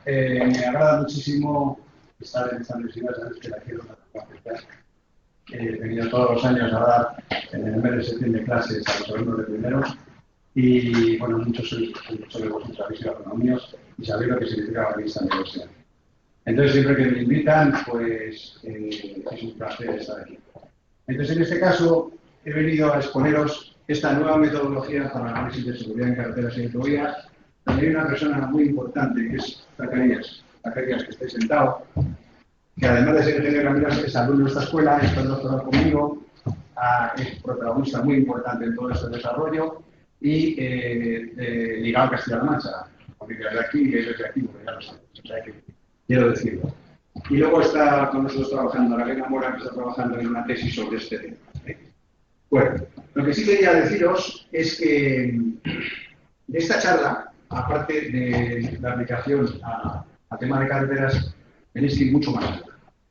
Me agrada muchísimo estar en esta universidad, sabes que la quiero acercar. He venido todos los años a dar en el mes de septiembre clases a los alumnos de primeros y, bueno, muchos de vosotros habéis sido economías y sabéis lo que significa venir a esta universidad. Entonces, siempre que me invitan, pues es un placer estar aquí. Entonces, en este caso, he venido a exponeros esta nueva metodología para el análisis de seguridad en carreteras y autovías. También hay una persona muy importante, que es Zacarías, que está sentado, que además de ser ingeniero de caminos, es alumno de esta escuela, está doctorado conmigo, es protagonista muy importante en todo este desarrollo y ligado a Castilla-La Mancha, porque es de aquí y es de aquí, porque ya lo sabéis, o sea que quiero decirlo. Y luego está con nosotros trabajando Aragena Mora, que está trabajando en una tesis sobre este tema. Bueno, lo que sí quería deciros es que de esta charla, aparte de la aplicación a tema de carreteras, tenéis que ir mucho más allá.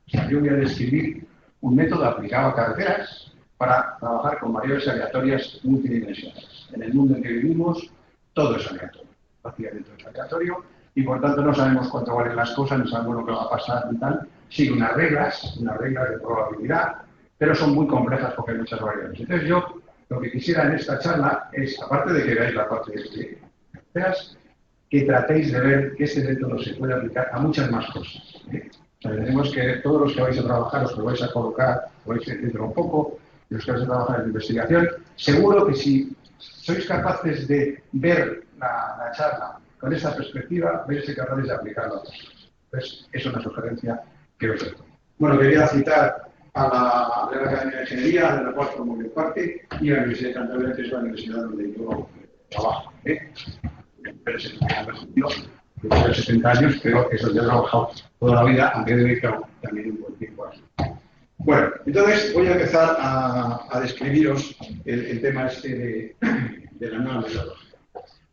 O sea, yo voy a describir un método aplicado a carreteras para trabajar con variables aleatorias multidimensionales. En el mundo en que vivimos, todo es aleatorio, prácticamente todo es aleatorio, y por tanto no sabemos cuánto valen las cosas, no sabemos lo que va a pasar y tal. Sigue unas reglas de probabilidad, pero son muy complejas porque hay muchas variables. Entonces yo lo que quisiera en esta charla es, aparte de que veáis la parte de carreteras, que tratéis de ver que este método se puede aplicar a muchas más cosas. O sea, tenemos que todos los que vais a trabajar, los que vais a colocar, vais dentro un poco, y los que vais a trabajar en investigación, seguro que si sois capaces de ver la charla con esa perspectiva, vais a ser capaces de aplicarlo a otras cosas. Entonces, es una sugerencia que os doy. Bueno, quería citar a la Real Academia de Ingeniería, de la cual formo parte, y a la Universidad de Cantabria, que es la universidad donde yo trabajo. Pero se tengo 60 años, pero eso ya he trabajado toda la vida, aunque he dedicado también un buen tiempo a eso. Bueno, entonces voy a empezar a describiros el tema este de la nueva metodología.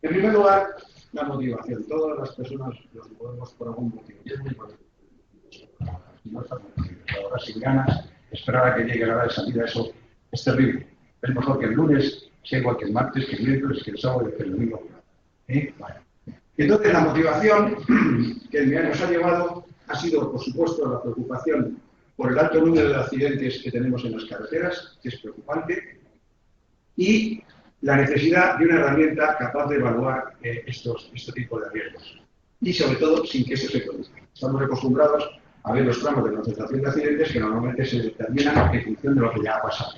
En primer lugar, la motivación. Todas las personas lo podemos por algún motivo. Y es muy importante. Si no estamos ahora sin ganas, esperar a que llegue la hora de salida, eso es terrible. Es mejor que el lunes sea igual que el martes, que el miércoles, que el sábado y que el domingo. Vale. Entonces, la motivación que nos ha llevado ha sido, por supuesto, la preocupación por el alto número de accidentes que tenemos en las carreteras, que es preocupante, y la necesidad de una herramienta capaz de evaluar este tipo de riesgos. Y, sobre todo, sin que eso se produzca. Estamos acostumbrados a ver los tramos de concentración de accidentes que normalmente se determinan en función de lo que ya ha pasado.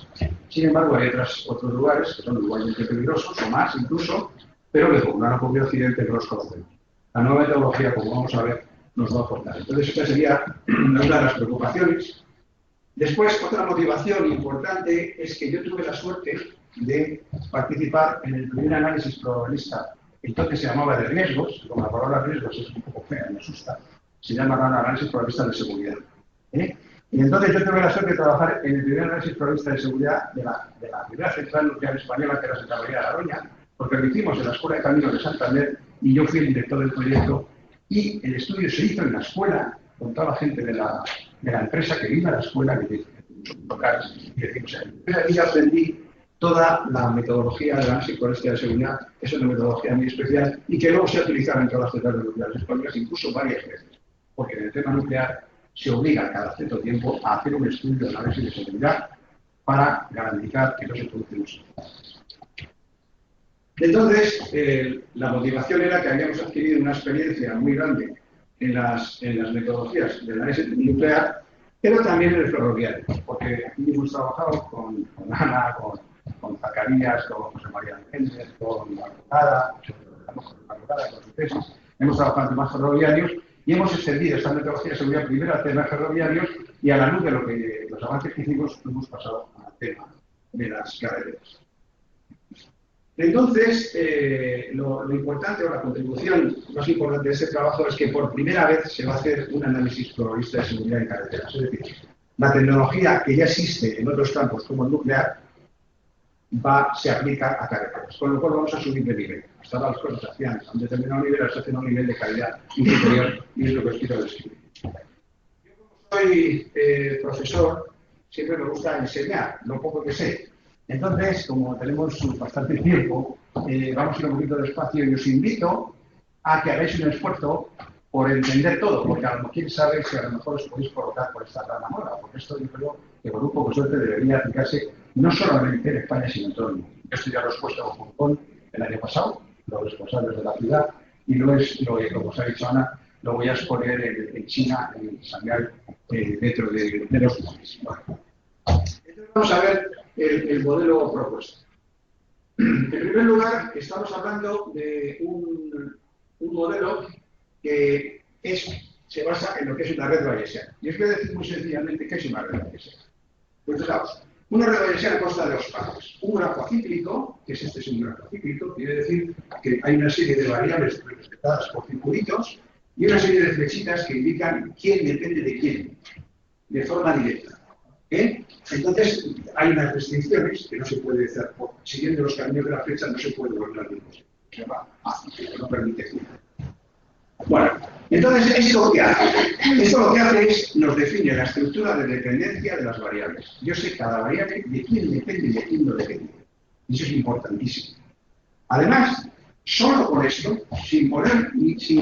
Sin embargo, hay otros lugares que son igualmente peligrosos, o más incluso, pero que como no han ocurrido accidentes no los conocemos. La nueva metodología, como vamos a ver, nos va a aportar. Entonces, esta sería una de las preocupaciones. Después, otra motivación importante es que yo tuve la suerte de participar en el primer análisis probabilista, entonces se llamaba de riesgos, como la palabra riesgos es un poco fea, me asusta, se llama análisis probabilista de seguridad. Y entonces yo tuve la suerte de trabajar en el primer análisis probabilista de seguridad de la primera central nuclear española, que era Santa María de Garoña, porque lo hicimos en la Escuela de Caminos de Santander y yo fui el director del proyecto y el estudio se hizo en la escuela con toda la gente de la empresa que iba a la escuela, que locales, y decimos, ahí yo aprendí toda la metodología de análisis probabilística de seguridad, es una metodología muy especial y que luego se ha utilizado en todas las centrales nucleares españolas, incluso varias veces, porque en el tema nuclear se obliga cada cierto tiempo a hacer un estudio de análisis de seguridad para garantizar que no se producen los accidentes. Entonces, la motivación era que habíamos adquirido una experiencia muy grande en las metodologías del análisis nuclear, pero también en el ferroviario, porque aquí hemos trabajado con Ana, con Zacarías, con José María Méndez, con Marcada, con su tesis. Hemos trabajado en temas ferroviarios y hemos extendido esta metodología de seguridad primero a temas ferroviarios y a la luz de los avances que hicimos, hemos pasado al tema de las carreteras. Entonces, lo importante o la contribución más importante de ese trabajo es que por primera vez se va a hacer un análisis probabilista de seguridad en carreteras. Es decir, la tecnología que ya existe en otros campos como el nuclear se aplica a carreteras, con lo cual vamos a subir de nivel. Hasta ahora las cosas se hacían a un determinado nivel, ahora se hacen a un nivel de calidad superior y es lo que os quiero describir. Yo como soy profesor, siempre me gusta enseñar lo poco que sé. Entonces, como tenemos bastante tiempo, vamos a ir un poquito despacio y os invito a que hagáis un esfuerzo por entender todo, porque a lo mejor quién sabe si a lo mejor os podéis colocar por esta rama nueva, porque esto yo creo que con un poco de suerte debería aplicarse no solamente en España, sino en todo el mundo. Esto ya lo he expuesto en Hong Kong el año pasado, los responsables de la ciudad, y como os ha dicho Ana, lo voy a exponer en China, en Shanghái, dentro de 2 meses. Bueno. Entonces vamos a ver el modelo propuesto. En primer lugar, estamos hablando de un modelo que se basa en lo que es una red bayesiana. Y os voy a decir muy sencillamente qué es una red bayesiana. Pues fijaos, una red bayesiana consta de 2 partes. Un grafo acíclico, que es un grafo acíclico, quiere decir que hay una serie de variables representadas por circulitos y una serie de flechitas que indican quién depende de quién, de forma directa. Entonces, hay unas restricciones que no se puede hacer, siguiendo los caminos de la flecha no se puede volver al mismo sitio. Se llama ácido, que no permite girar. Bueno, entonces, ¿esto lo que hace? Esto lo que hace es, nos define la estructura de dependencia de las variables. Yo sé cada variable de quién depende y de quién no depende. Y eso es importantísimo. Además, solo con esto, sin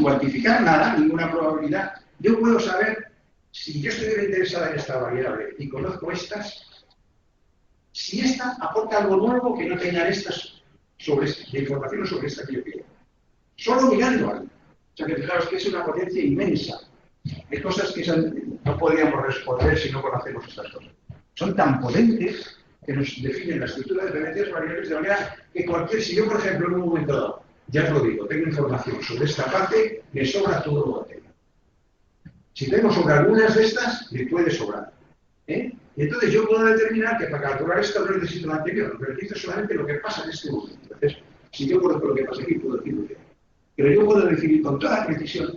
cuantificar nada, ninguna probabilidad, yo puedo saber si yo estuviera interesada en esta variable y conozco estas, si esta aporta algo nuevo que no tengan estas de información sobre esta que yo quiero. Solo mirando algo. O sea que fijaros que es una potencia inmensa. Hay cosas que no podríamos responder si no conocemos estas cosas. Son tan potentes que nos definen la estructura de diferentes variables de manera que si yo, por ejemplo, en un momento dado, ya os lo digo, tengo información sobre esta parte, me sobra todo lo que tengo. Si tengo sobre algunas de estas, me puede sobrar. Y entonces yo puedo determinar que para calcular esto no necesito lo anterior, pero necesito solamente lo que pasa en este momento. Entonces, si yo conozco lo que pasa aquí, puedo decir lo que hay. Pero yo puedo definir con toda precisión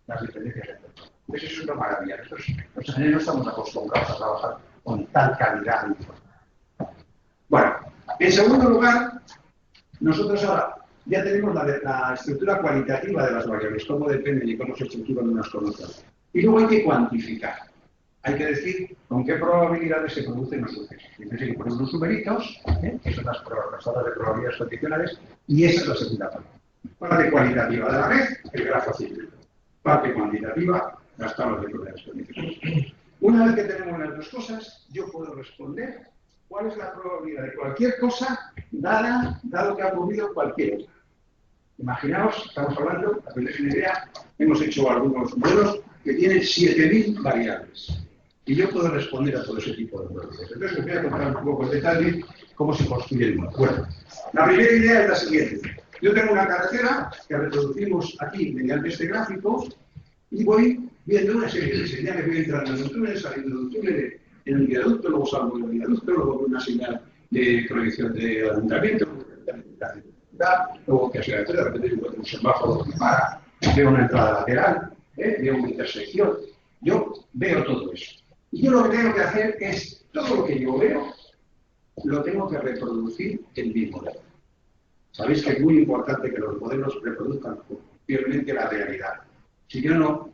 las diferencias entre todos. Pues eso es una maravilla. Nosotros, los ingenieros, no estamos acostumbrados a trabajar con tal calidad de información. Bueno, en segundo lugar, nosotros ahora ya tenemos la estructura cualitativa de las variables, cómo dependen y cómo se estructuran unas con otras. Y luego hay que cuantificar. Hay que decir con qué probabilidades se producen los sucesos. Entonces hay que poner unos numeritos, que son las tablas de probabilidades condicionales, y esa es la segunda parte. Parte cualitativa de la red, el grafo cíclico. Parte cuantitativa, las tablas de probabilidades condicionales. Una vez que tenemos las 2 cosas, yo puedo responder cuál es la probabilidad de cualquier cosa dado que ha ocurrido cualquier otra. Imaginaos, estamos hablando, para que os deis una idea, hemos hecho algunos modelos que tienen 7.000 variables. Y yo puedo responder a todo ese tipo de probabilidades. Entonces os voy a contar un poco en detalle cómo se construye el modelo. Bueno, la primera idea es la siguiente. Yo tengo una carretera que reproducimos aquí mediante este gráfico y voy viendo una serie de señales. Voy entrando en un túnel, saliendo de un túnel, en un viaducto, luego salgo del viaducto, luego veo una señal de proyección de ayuntamiento, luego que hacia de repente encuentro un semáforo que para, veo una entrada lateral, veo una intersección. Yo veo todo eso. Y yo lo que tengo que hacer es, todo lo que yo veo, lo tengo que reproducir en mi modelo. Sabéis que es muy importante que los modelos reproduzcan fielmente la realidad. Si yo no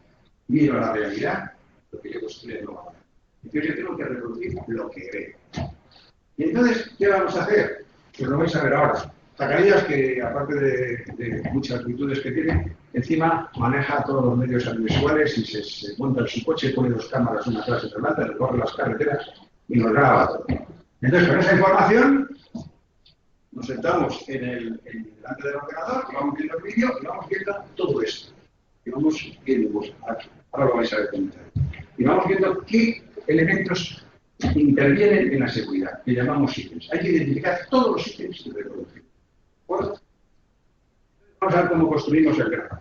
miro la realidad, lo que yo construyo no va a ver. Entonces yo tengo que reproducir lo que veo. Y entonces, ¿qué vamos a hacer? Pues lo vais a ver ahora. Zacarías, que aparte de muchas virtudes que tiene, encima maneja todos los medios audiovisuales y se monta en su coche, pone 2 cámaras, una clase remata, recorre las carreteras y nos graba todo. Entonces, con esa información, nos sentamos delante del ordenador y vamos viendo el vídeo y vamos viendo todo esto. Y vamos viendo, pues, ahora lo vais a ver con detalle. Y vamos viendo qué elementos intervienen en la seguridad, que llamamos ítems. Hay que identificar todos los ítems de reproducción. Bueno, vamos a ver cómo construimos el grafo.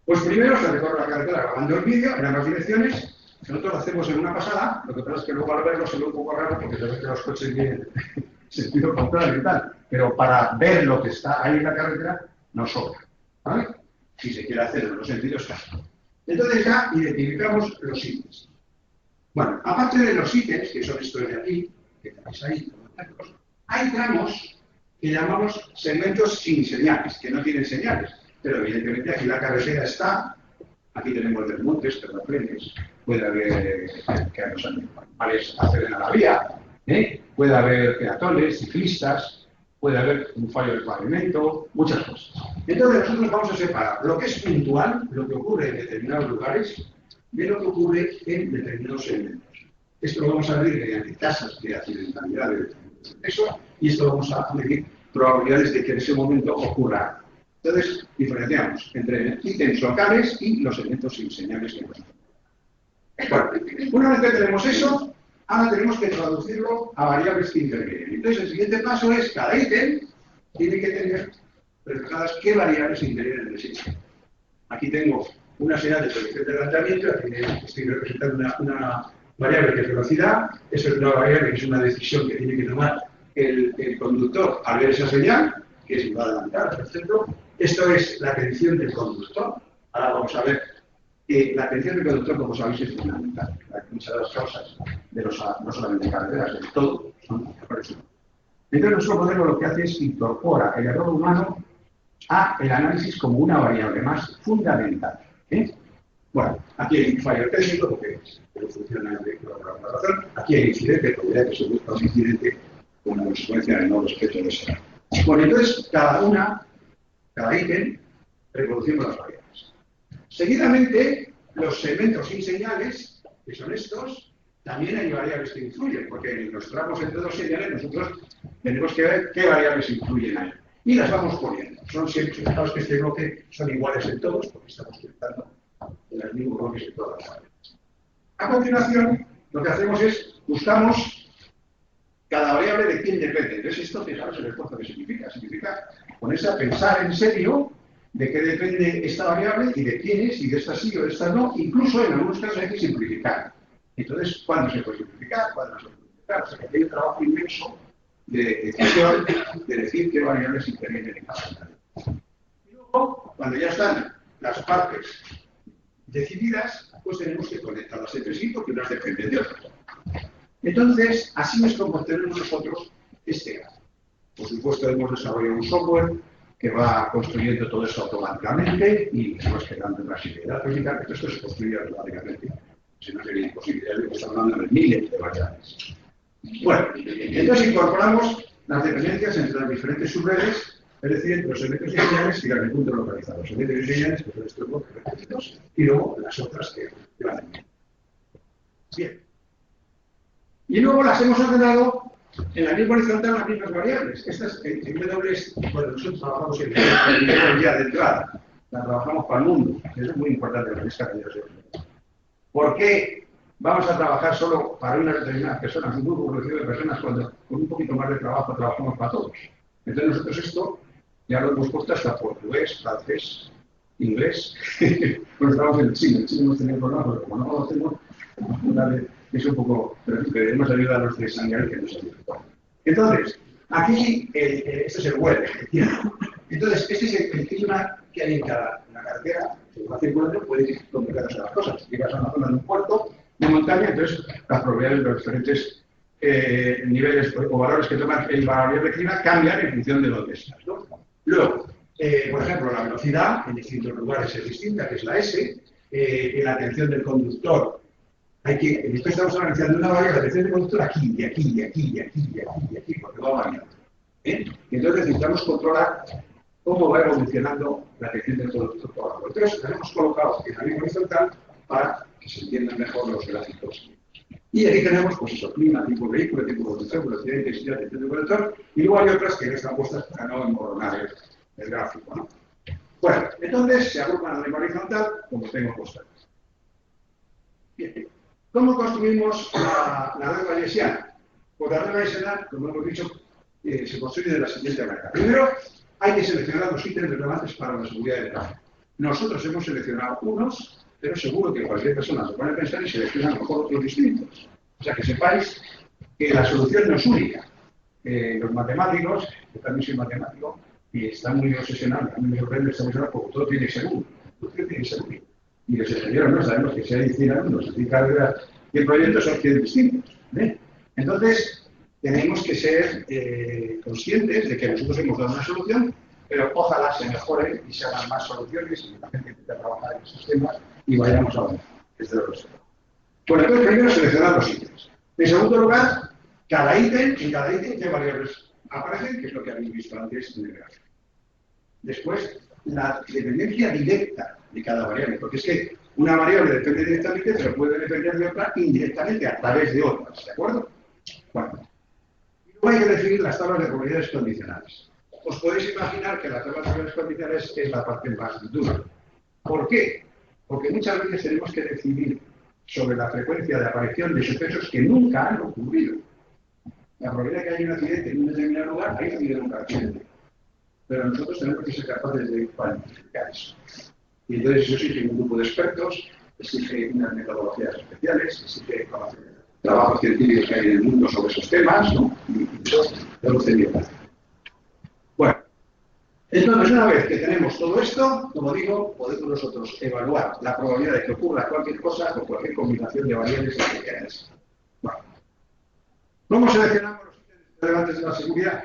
Pues primero se recorre la carretera grabando el vídeo en ambas direcciones. Nosotros lo hacemos en una pasada, lo que pasa es que luego al verlo se ve un poco raro porque se ve que los coches vienen en sentido contrario y tal. Pero para ver lo que está ahí en la carretera, nos sobra. ¿Vale? Si se quiere hacer en los sentidos, caso. Entonces ya identificamos los ítems. Bueno, aparte de los ítems, que son estos de aquí, que tenéis ahí, hay tramos que llamamos segmentos sin señales, que no tienen señales. Pero evidentemente aquí la carretera está, aquí tenemos desmontes, terraplenes, puede haber que los animales acceden a la vía, puede haber peatones, ciclistas, puede haber un fallo del pavimento, muchas cosas. Entonces nosotros vamos a separar lo que es puntual, lo que ocurre en determinados lugares, de lo que ocurre en determinados segmentos. Esto lo vamos a medir mediante tasas de accidentalidad de eso, y esto lo vamos a medir probabilidades de que en ese momento ocurra. Entonces, diferenciamos entre ítems locales y los elementos sin señales que nos Bueno, una vez que tenemos eso, ahora tenemos que traducirlo a variables que intervienen. Entonces, el siguiente paso es cada ítem tiene que tener reflejadas qué variables intervienen en ese ítem. Aquí tengo una señal de predicción de lanzamiento, aquí estoy representando una variable que es velocidad, eso es una variable que es una decisión que tiene que tomar el conductor al ver esa señal, que es va a adelantar, por ejemplo. Esto es la atención del conductor. Ahora vamos a ver que la atención del conductor, como sabéis, es fundamental. Muchas de las causas de los, no solamente carreteras, de todo, son errores. Entonces, nuestro modelo lo que hace es incorpora el error humano a el análisis como una variable más fundamental. Bueno, aquí hay un fallo técnico porque no funciona por alguna razón. Aquí hay incidente, probabilidad que se busca un incidente con una consecuencia de no respeto de esa. Bueno, entonces, cada ítem, reproducimos las variables. Seguidamente, los segmentos sin señales, que son estos, también hay variables que influyen, porque en los tramos entre dos señales nosotros tenemos que ver qué variables influyen ahí. Y las vamos poniendo. Son siempre, fijaos que este bloque son iguales en todos, porque estamos utilizando el mismo bloque en todas las variables. A continuación, lo que hacemos es, buscamos cada variable de quién depende. Entonces, esto, fijaros el esfuerzo que significa. Significa ponerse a pensar en serio de qué depende esta variable y de quién es, y de esta sí o de esta no. Incluso en algunos casos hay que simplificar. Entonces, ¿cuándo se puede simplificar? ¿Cuándo no se puede simplificar? O sea, que hay un trabajo inmenso de decisión de decir qué variables intervienen en cada variable. Y luego, cuando ya están las partes decididas, pues tenemos que conectarlas entre sí porque unas dependen de otras. Entonces, así es como tenemos nosotros este caso. Por supuesto, hemos desarrollado un software que va construyendo todo eso automáticamente y estamos generando una serie de datos y tal, que esto se construye automáticamente. Si no sería imposible, ya estamos hablando de miles de variables. Bueno, entonces incorporamos las dependencias entre las diferentes subredes, es decir, entre los elementos y señales y las de punto localizado. Los elementos y señales, que son estos bloques repetidos, y luego las otras que van aquí. Bien. Y luego las hemos ordenado en la misma horizontal las mismas variables. Estas en W, bueno, nosotros trabajamos en el nivel ya de entrada, la trabajamos para el mundo. Eso es muy importante en la lista que yo sé. ¿Por qué vamos a trabajar solo para unas determinadas personas, un grupo reducido de personas, cuando con un poquito más de trabajo trabajamos para todos? Entonces nosotros esto ya lo hemos puesto hasta portugués, francés, inglés. Bueno, estamos en el chino hemos tenido problemas, pero como no lo hacemos, es un poco, pero pedimos ayuda a los de Shanghái que nos ayuden. Entonces, aquí este es el web. Entonces, este es el clima que hay en cada carretera. Si va circulando, puede ir complicadas las cosas. Si llegas a una zona de un puerto de montaña, entonces las probabilidades de los diferentes niveles o valores que toman el variable de clima cambian en función de dónde estás, ¿no? Luego, por ejemplo, la velocidad en distintos lugares es distinta, que es la S. La atención del conductor. Esto estamos analizando una variable de atención del conductor aquí, y aquí, y aquí, y aquí, y aquí, y aquí, porque va variando. Entonces necesitamos controlar cómo va evolucionando la atención del conductor por abajo. Entonces, la hemos colocado en la misma horizontal para que se entiendan mejor los gráficos. Y aquí tenemos, pues eso, clima, tipo de vehículo, tipo de conductor, velocidad, intensidad, atención del conductor, y luego hay otras que no están puestas para no emborronar el gráfico, ¿no? Bueno, entonces se agrupan a la misma horizontal, como tengo puesto aquí. Bien. ¿Cómo construimos la red bayesiana? Pues la red bayesiana, como hemos dicho, se construye de la siguiente manera. Primero, hay que seleccionar los ítems relevantes para la seguridad del tráfico. Nosotros hemos seleccionado unos, pero seguro que cualquier persona se pone a pensar y selecciona a lo mejor otros distintos. O sea, que sepáis que la solución no es única. Los matemáticos, yo también soy matemático, y están muy obsesionados, a mí me sorprende esta persona porque todo tiene que ser uno. Todo tiene que ser uno. Y los ingenieros no sabemos que si hay 100 alumnos, así carreras y el proyecto son 100 distintos. Entonces, tenemos que ser conscientes de que nosotros hemos dado una solución, pero ojalá se mejore y se hagan más soluciones y la gente empiece a trabajar en esos temas y vayamos a avanzar. Bueno, entonces primero seleccionar los ítems. En segundo lugar, en cada ítem, ¿qué variables aparecen, que es lo que habéis visto antes en el gráfico. Después, la dependencia directa de cada variable, porque es que una variable depende directamente, pero puede depender de otra indirectamente a través de otras, ¿de acuerdo? Bueno, y luego hay que definir las tablas de probabilidades condicionales. Os podéis imaginar que la tabla de probabilidades condicionales es la parte más dura. ¿Por qué? Porque muchas veces tenemos que decidir sobre la frecuencia de aparición de sucesos que nunca han ocurrido. La probabilidad de que haya un accidente en un determinado lugar, ahí no tiene nunca accidente. Pero nosotros tenemos que ser capaces de cuantificar eso. Y entonces eso exige un grupo de expertos, exige unas metodologías especiales, exige trabajos científicos que hay en el mundo sobre esos temas, ¿no? Y eso tenemos que llevar. Bueno, entonces una vez que tenemos todo esto, como digo, podemos nosotros evaluar la probabilidad de que ocurra cualquier cosa con cualquier combinación de variables especiales. Bueno, ¿cómo seleccionamos los ítems relevantes de la seguridad?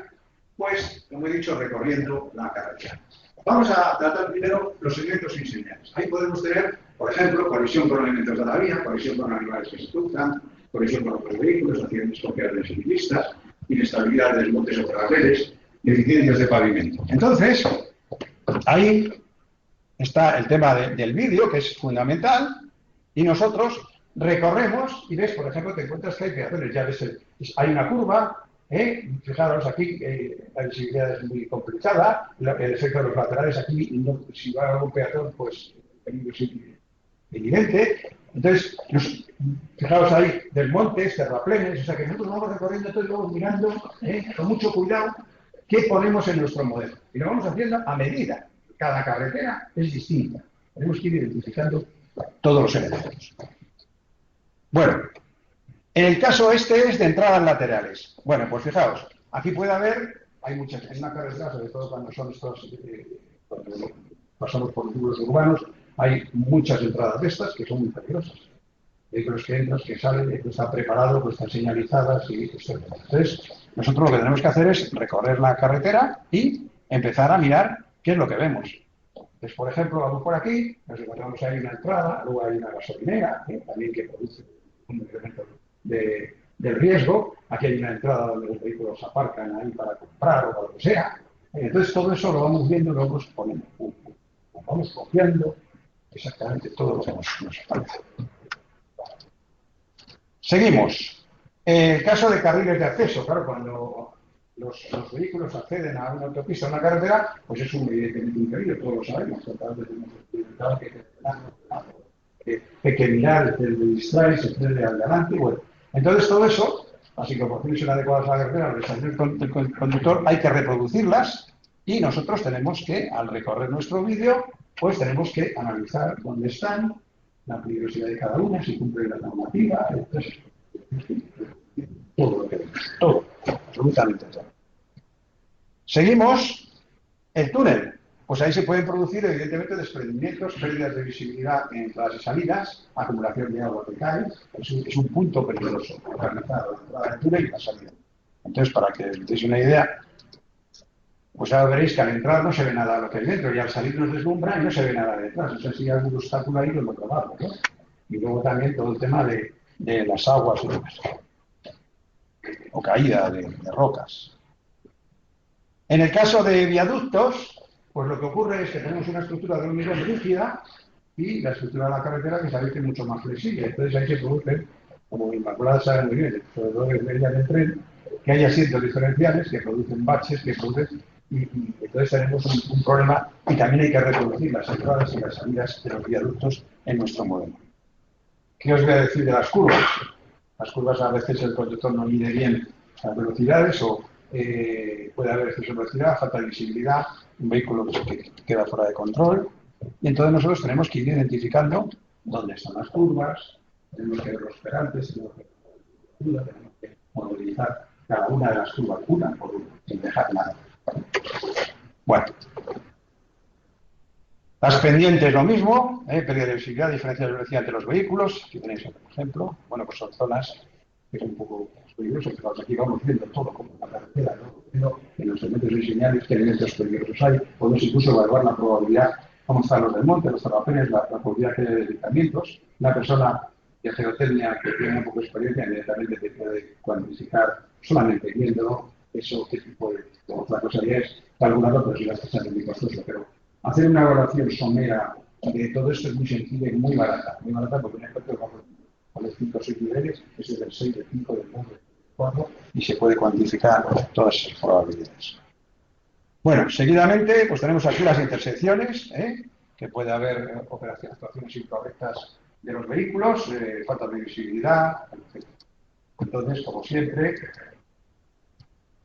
Pues, como he dicho, recorriendo la carretera. Vamos a tratar primero los segmentos sin señales. Ahí podemos tener, por ejemplo, colisión con elementos de la vía, colisión con animales que se cruzan, colisión con otros vehículos, accidentes con peatones y ciclistas, inestabilidad de desmontes o carriles, deficiencias de pavimento. Entonces, ahí está el tema del vídeo, que es fundamental, y nosotros recorremos y ves, por ejemplo, te encuentras que hay peatones, ya ves, hay una curva. Fijaros aquí, la visibilidad es muy complicada, el efecto de los laterales aquí, no, si va algún peatón, pues el peligro es evidente. Entonces, fijaros ahí, desmontes, terraplenes, o sea que nosotros vamos recorriendo todo y vamos mirando con mucho cuidado qué ponemos en nuestro modelo. Y lo vamos haciendo a medida. Cada carretera es distinta. Tenemos que ir identificando todos los elementos. Bueno. En el caso este es de entradas laterales. Bueno, pues fijaos, aquí puede haber, hay muchas, en una carretera, sobre todo cuando son estos, cuando pasamos por túbulos urbanos, hay muchas entradas de estas que son muy peligrosas. Vehículos que entran, que salen, que están preparados, que están señalizadas y etc. Entonces, nosotros lo que tenemos que hacer es recorrer la carretera y empezar a mirar qué es lo que vemos. Entonces, por ejemplo, vamos por aquí, nos encontramos ahí una entrada, luego hay una gasolinera, también que produce un elemento del riesgo. Aquí hay una entrada donde los vehículos aparcan ahí para comprar o para lo que sea. Entonces todo eso lo vamos viendo y lo vamos poniendo. Vamos copiando exactamente todo lo que nos parece. Seguimos. El caso de carriles de acceso. Claro, cuando los vehículos acceden a una autopista o una carretera, pues es evidentemente un peligro, todos lo sabemos. Hay que mirar, el distrae, se prende al delante, bueno. Entonces todo eso, así que proporciones inadecuadas a la carretera, los estaciones del conductor, hay que reproducirlas y nosotros tenemos que, al recorrer nuestro vídeo, pues tenemos que analizar dónde están, la peligrosidad de cada una, si cumple la normativa, entonces, todo lo que vemos, todo, absolutamente todo. Seguimos el túnel. Pues ahí se pueden producir, evidentemente, desprendimientos, pérdidas de visibilidad en entradas y salidas, acumulación de agua que cae. Es un punto peligroso, organizado, la entrada del túnel y la salida. Entonces, para que deis una idea, pues ahora veréis que al entrar no se ve nada de lo que hay dentro, y al salir nos deslumbra y no se ve nada de detrás. O sea, si hay algún obstáculo ahí, lo hemos probado, ¿no? Y luego también todo el tema de las aguas y demás, o caída de rocas. En el caso de viaductos, pues lo que ocurre es que tenemos una estructura de hormigón rígida y la estructura de la carretera que sabéis que es mucho más flexible. Entonces ahí se producen, como Inmaculada sabe muy bien, sobre todo en medias del tren, que hay asientos diferenciales que producen baches, que producen, y entonces tenemos un problema, y también hay que reproducir las entradas y las salidas de los viaductos en nuestro modelo. ¿Qué os voy a decir de las curvas? Las curvas a veces el conductor no mide bien las velocidades o puede haber exceso de velocidad, falta de visibilidad, un vehículo que queda fuera de control. Y entonces nosotros tenemos que ir identificando dónde están las curvas, tenemos que ver los perantes, tenemos que modelizar cada una de las curvas, una por una, sin dejar nada. Bueno. Las pendientes lo mismo, pérdida de visibilidad, diferencia de velocidad entre los vehículos. Aquí tenéis otro ejemplo. Bueno, pues son zonas que son un poco peligrosas. Aquí vamos viendo todo como la carretera, ¿no? En los segmentos de señales que elementos peligrosos hay. Podemos incluso evaluar la probabilidad, cómo están los desmontes, los terraplenes, la probabilidad que hay de deslizamientos. Una persona de geotecnia que tiene un poco de experiencia inmediatamente te puede cuantificar, solamente viendo eso qué tipo de... Otra cosa ya es calcularlo, pero si vas a estar muy costoso. Pero hacer una evaluación somera de todo esto es muy sencilla y muy barata porque un ejemplo con los 5 o 6 niveles, ese es del 6, del 5, del 9, del 4, y se puede cuantificar todas esas probabilidades. Bueno, seguidamente, pues tenemos aquí las intersecciones, que puede haber actuaciones incorrectas de los vehículos, falta de visibilidad, etc. Entonces, como siempre,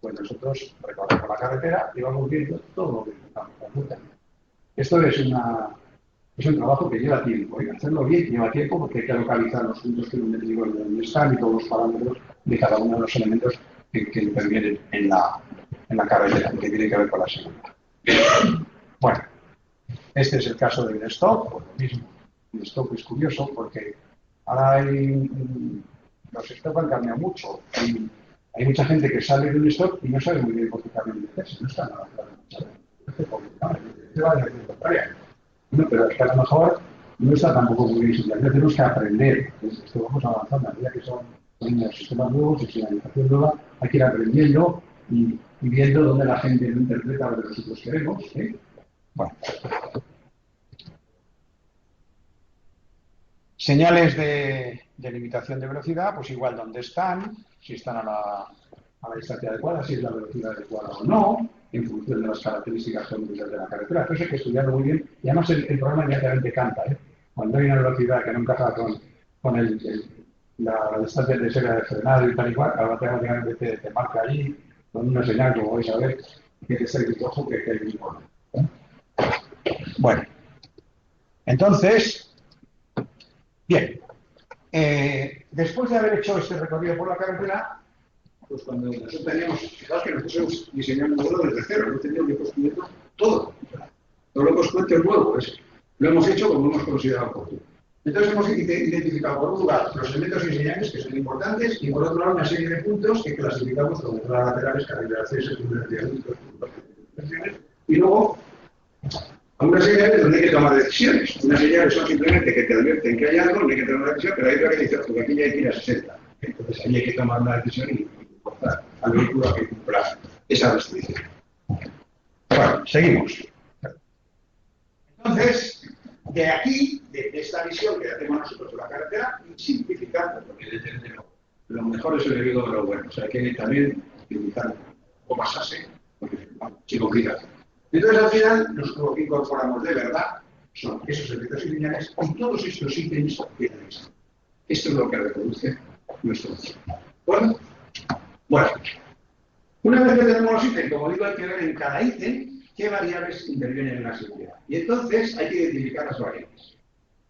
pues nosotros recorremos la carretera y vamos viendo todo lo que encontramos. Esto es un trabajo que lleva tiempo, y hacerlo bien lleva tiempo porque hay que localizar los puntos kilométricos de donde están y todos los parámetros de cada uno de los elementos que intervienen en la carretera, que tiene que ver con la seguridad. Bueno, este es el caso del stop, pues lo mismo. El stop es curioso porque ahora los stop han cambiado mucho. Hay mucha gente que sale de un stop y no sabe muy bien por qué camino meterse, no está nada claro. No, pero es que a lo mejor no está tampoco muy bien. Ya tenemos que aprender. Esto vamos avanzando. A medida que son los sistemas nuevos y señalización nueva, hay que ir aprendiendo y viendo dónde la gente no interpreta lo que nosotros queremos. Bueno. Señales de limitación de velocidad, pues igual donde están, si están a la distancia adecuada, si es la velocidad adecuada o no, en función de las características geométricas de la carretera. Entonces hay que estudiarlo muy bien. Y además el programa inmediatamente canta. Cuando hay una velocidad que no encaja con la distancia de serie de frenado y tal y cual, automáticamente te marca ahí con una señal, como vais a ver, que hay que ser ojo que hay un icono. Bueno, entonces, bien, después de haber hecho este recorrido por la carretera, pues cuando nosotros teníamos, fijaos que nosotros hemos diseñado un modelo desde cero, no teníamos que construir todo. Todo lo que os cuento es nuevo, lo hemos hecho como hemos considerado oportuno. Entonces hemos identificado por un lugar los elementos diseñables que son importantes y por otro lado una serie de puntos que clasificamos como entradas laterales, carriles de acceso, y luego algunas señales donde hay que tomar decisiones. Unas señales son simplemente que te advierten que hay algo, no hay que tomar una decisión, pero hay otra que dice, porque aquí ya hay que ir a 60. Entonces ahí hay que tomar una decisión y forzar al vehículo a que cumpla esa restricción. Bueno, seguimos. Entonces, de aquí, de esta visión que hacemos nosotros de la carretera, simplificando, porque desde lo mejor es el enemigo de lo bueno. O sea, hay que también utilizar un poco más así, porque se complica. Entonces, al final, lo que incorporamos de verdad son esos efectos lineales y todos estos ítems que quedan. Esto es lo que reproduce nuestro sistema. Bueno, una vez que tenemos los ítems, como digo, hay que ver en cada ítem qué variables intervienen en la seguridad. Y entonces hay que identificar las variables.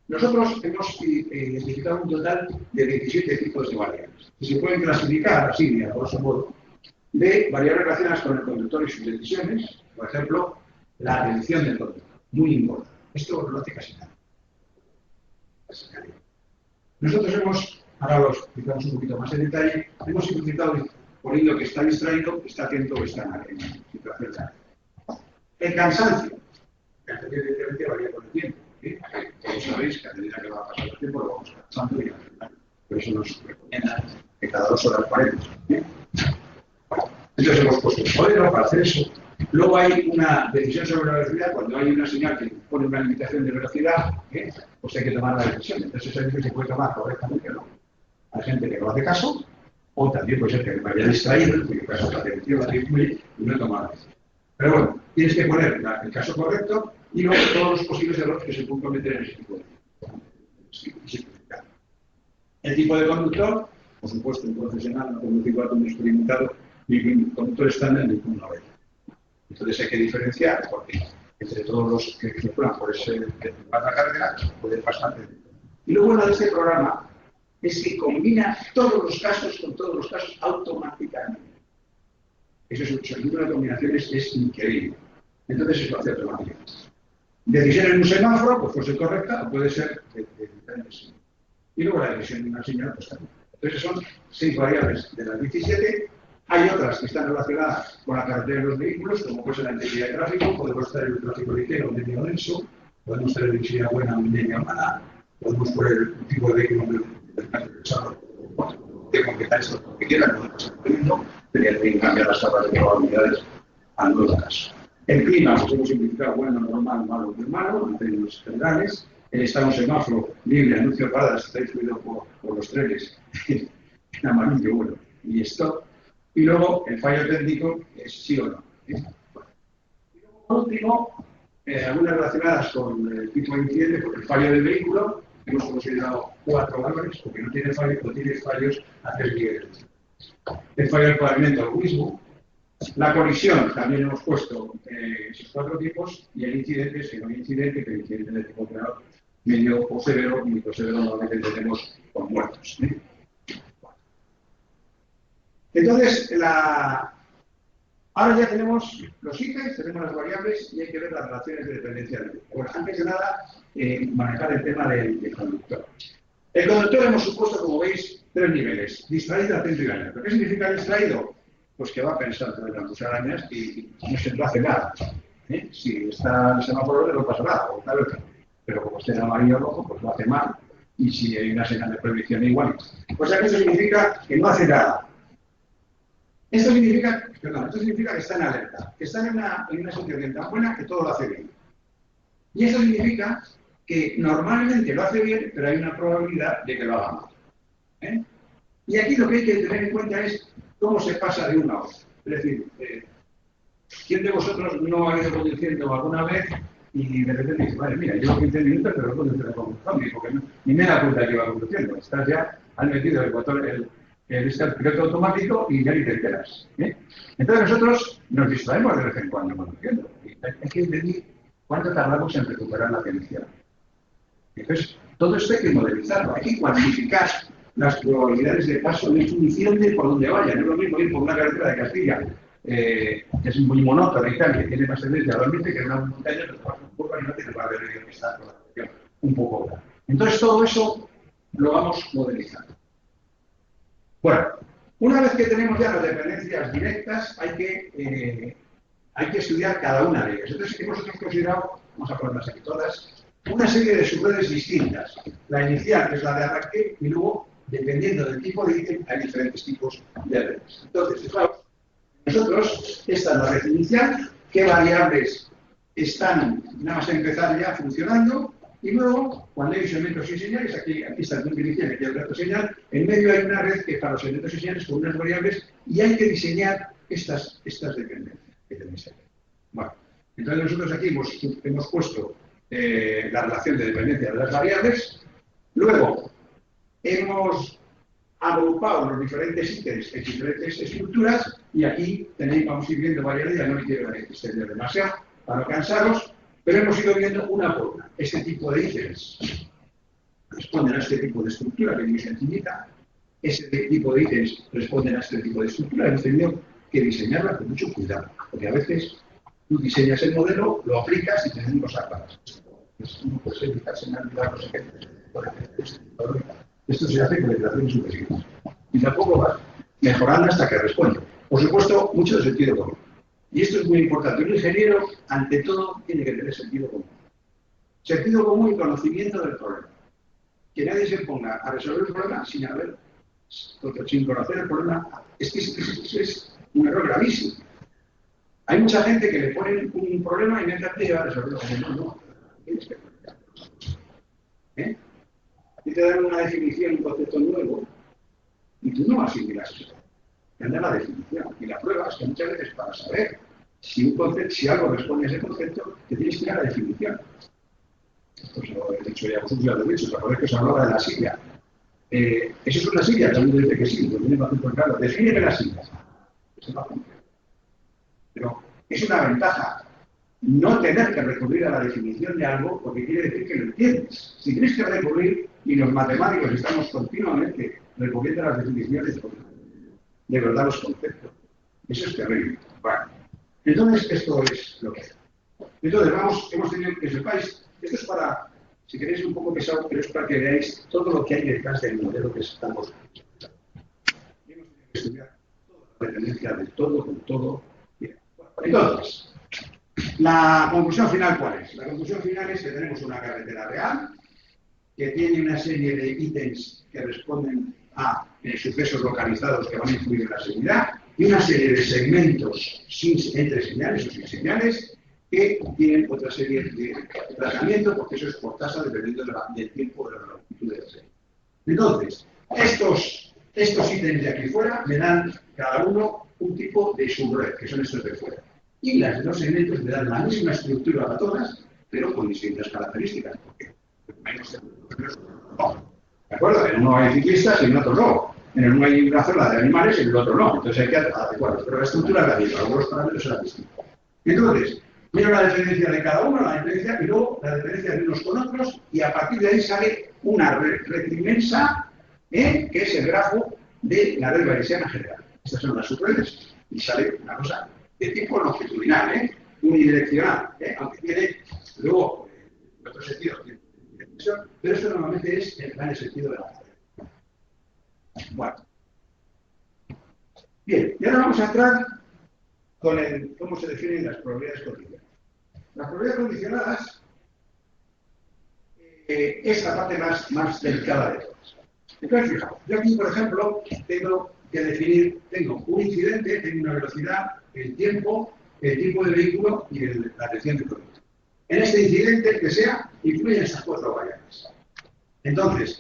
Nosotros hemos identificado un total de 27 tipos de variables. Y se pueden clasificar así, a grosso modo, de variables relacionadas con el conductor y sus decisiones. Por ejemplo, la atención del conductor. Muy importante. Esto lo hace casi nadie. Nosotros hemos, ahora lo explicamos un poquito más en detalle, hemos simplificado poniendo que está distraído, que está atento o está en situación de alerta. El cansancio, que evidentemente varía con el tiempo. Todos sabéis que a medida que va pasando el tiempo lo vamos cansando y al final, por eso nos recomienda que cada 2 horas paremos. Entonces hemos puesto el modelo para hacer eso. Luego hay una decisión sobre la velocidad, cuando hay una señal que pone una limitación de velocidad, pues hay que tomar la decisión. Entonces esa decisión se puede tomar correctamente o no. Hay gente que no hace caso, o también puede ser que me vaya distraído, en cuyo caso la atención la tiene y no toma la decisión. Pero bueno, tienes que poner el caso correcto y luego todos los posibles errores que se pueden cometer en ese tipo de el tipo de conductor, por supuesto, un profesional, no conduce igual que un experimentado, y un conductor estándar de un 90. Entonces hay que diferenciar, porque entre todos los que circulan por ese la carretera pueden pasar. Y lo bueno de este programa es que combina todos los casos con todos los casos automáticamente. Eso es un número de combinaciones es increíble. Entonces eso lo hace automáticamente. Decisión en un semáforo, pues puede ser correcta o puede ser de diferentes. Y luego la decisión de una señal, pues también. Entonces son 6 variables de las 17. Hay otras que están relacionadas con la carretera de los vehículos, como puede ser la intensidad de tráfico, podemos tener el tráfico ligero, un medio denso, podemos tener visibilidad buena, un media mala, podemos poner el tipo de vehículo del desarrollo. que concretar esto porque quiera, no está ocurriendo, tenía que cambiar las tablas de probabilidades al nuevo caso. El clima, pues hemos simplificado bueno, normal, malo, muy malo, en términos generales. El estado semáforo libre, anuncio de paradas, está influido por los trenes, en amarillo, bueno, y stop. Y luego el fallo técnico es sí o no. Por último, algunas relacionadas con el tipo de incidente, porque el fallo del vehículo, hemos considerado 4 valores, porque no tiene fallos a 3 niveles. El fallo del pavimento, lo mismo. La colisión, también hemos puesto esos 4 tipos, y el incidente, si no hay incidente, que el incidente de tipo grave, medio o severo, y microsevero normalmente tenemos con muertos. Entonces, ahora ya tenemos los ítems, tenemos las variables y hay que ver las relaciones de dependencia del grupo. Bueno, antes de nada, manejar el tema del conductor. El conductor hemos supuesto, como veis, 3 niveles: distraído, atento y alerta. ¿Qué significa distraído? Pues que va a pensar sobre las arañas y no se hace nada. Si está en el semáforo verde no pasa nada, o tal vez, pero como esté en amarillo o rojo, pues lo hace mal. Y si hay una señal de prohibición igual. Pues eso significa que no hace nada. Esto significa que está en alerta, que está en una situación tan buena que todo lo hace bien. Y eso significa que normalmente lo hace bien, pero hay una probabilidad de que lo haga mal. Y aquí lo que hay que tener en cuenta es cómo se pasa de una a otra. Es decir, ¿quién de vosotros no ha ido conduciendo alguna vez y de repente dice, vale, mira, llevo 15 minutos, pero no conduciendo con un zombie, porque ni me da cuenta que va conduciendo? Estás ya, has metido el botón, el piloto automático y ya ni te enteras. Entonces nosotros nos distraemos de vez en cuando conduciendo. Y hay que medir cuánto tardamos en recuperar la atención. Entonces, todo esto hay que modelizarlo, hay que cuantificar las probabilidades de paso en función de por dónde vaya. No es lo mismo ir por una carretera de Castilla, que es muy monótona y tal, que tiene más tendencia a dormirte, que en una montaña que te vas un poco y no tienes más remedio que estar con la atención un poco grande. Entonces, todo eso lo vamos modelizando. Bueno, una vez que tenemos ya las dependencias directas, hay que estudiar cada una de ellas. Entonces, hemos considerado, vamos a ponerlas aquí todas, una serie de subredes distintas. La inicial, que es la de arranque, y luego, dependiendo del tipo de ítem, hay diferentes tipos de redes. Entonces, fijaos, nosotros, esta es la red inicial, qué variables están, nada más empezar ya funcionando, y luego, cuando hay segmentos y señales, aquí está el punto inicial, aquí hay el dato señal, en medio hay una red que para los segmentos y señales con unas variables, y hay que diseñar estas dependencias que tenéis aquí. Bueno, entonces nosotros aquí hemos puesto la relación de dependencia de las variables, luego hemos agrupado los diferentes ítems en diferentes estructuras, y aquí vamos a ir viendo variables, ya no me quiero extender demasiado para no cansaros, pero hemos ido viendo una por una. Este tipo de ítems responden a este tipo de estructura, que es muy sencillita. Ese tipo de ítems responden a este tipo de estructura. Hemos tenido que diseñarla con mucho cuidado, porque a veces tú diseñas el modelo, lo aplicas y tienes cosas raras. No puedes evitarse en olvidar los ejemplos. Esto se hace con legislaciones sucesivas. Y tampoco vas mejorando hasta que responde. Por supuesto, mucho de sentido común. Y esto es muy importante. Un ingeniero, ante todo, tiene que tener sentido común. Sentido común y conocimiento del problema. Que nadie se ponga a resolver el problema sin conocer el problema. Es que es un error gravísimo. Hay mucha gente que le ponen un problema y mientras te lleva a resolverlo. No. Tienes que poner. Y te dan una definición, un concepto nuevo, y tú no asimilas eso. Te dan la definición. Y la prueba es que muchas veces para saber si algo responde a ese concepto, te tienes que ir a la definición. Esto se lo he dicho ya, vosotros ya lo he dicho, ¿te acuerdas que os hablaba de la silla? ¿Eso es una silla? Todo el mundo dice que sí, lo tiene fácil por claro. Defíneme la silla. Pero es una ventaja no tener que recurrir a la definición de algo, porque quiere decir que lo entiendes. Si tienes que recurrir, y los matemáticos estamos continuamente recurriendo a las definiciones de verdad los conceptos. Eso es terrible. Bueno, entonces esto es lo que es. Entonces hemos tenido que sepáis, esto es para, si queréis un poco pesado, pero es para que veáis todo lo que hay detrás del modelo que estamos estudiando. Y hemos tenido que estudiar toda la dependencia del todo con todo. Bien. Entonces, la conclusión final, ¿cuál es? La conclusión final es que tenemos una carretera real, que tiene una serie de ítems que responden a sucesos localizados que van a influir en la seguridad y una serie de segmentos entre señales o sin señales que tienen otra serie de tratamiento, porque eso es por tasa dependiendo del tiempo de la longitud de la serie. Entonces, estos ítems de aquí fuera me dan cada uno un tipo de subred, que son estos de fuera. Y las dos segmentos me dan la misma estructura a todas, pero con distintas características. Porque no. ¿De acuerdo? En uno hay ciclistas y en otro no. En uno hay una zona de animales y en el otro no. Entonces hay que adecuarlos. Pero la estructura es la misma, algunos parámetros serán distintos. Entonces, miro la dependencia de cada uno, la dependencia y luego la dependencia de unos con otros, y a partir de ahí sale una red inmensa, que es el grafo de la red bayesiana general. Estas son las subredes y sale una cosa de tipo longitudinal, unidireccional, aunque tiene luego en otro sentido tiene dirección, pero esto normalmente es en el sentido de la red. Bueno. Bien, y ahora vamos a entrar con cómo se definen las probabilidades condicionadas. Las probabilidades condicionadas es la parte más delicada de todas. Entonces, fijaos, yo aquí, por ejemplo, tengo que definir, tengo un incidente, tengo una velocidad, el tiempo, el tipo de vehículo y la atención de producto. En este incidente, el que sea, incluyen estas cuatro variables. Entonces,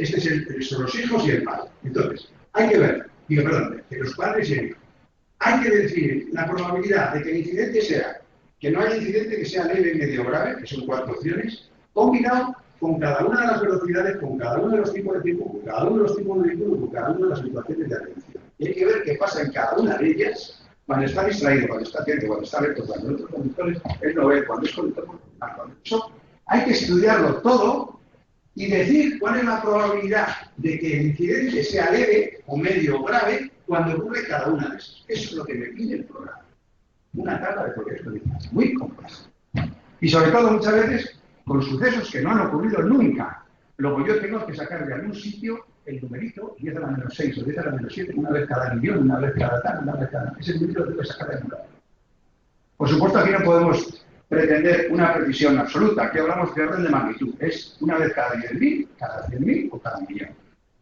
son los hijos y el padre. Entonces, hay que ver, que los padres y el hijo. Hay que decir la probabilidad de que el incidente sea, que no haya incidente que sea leve, medio, grave, que son cuatro opciones, combinado con cada una de las velocidades, con cada uno de los tipos de tiempo, con cada uno de los tipos de vehículos, con cada una de las situaciones de atención. Y hay que ver qué pasa en cada una de ellas cuando está distraído, cuando está atento, cuando está alerta, cuando otros conductores, él no ve, cuando es conductor, cuando eso. Hay que estudiarlo todo y decir cuál es la probabilidad de que el incidente sea leve o medio o grave cuando ocurre cada una de esas. Eso es lo que me pide el programa. Una tabla de probabilidades condicionadas muy compleja. Y sobre todo muchas veces con sucesos que no han ocurrido nunca. Luego yo tengo que sacar de algún sitio el numerito 10 a la menos 6 o 10 a la menos 7, una vez cada millón, una vez cada tal, una vez cada... Ese numerito lo tengo que sacar de algún lado. Por supuesto, aquí no podemos pretender una precisión absoluta. Aquí hablamos de orden de magnitud. Es una vez cada 10.000, cada 100.000 o cada millón.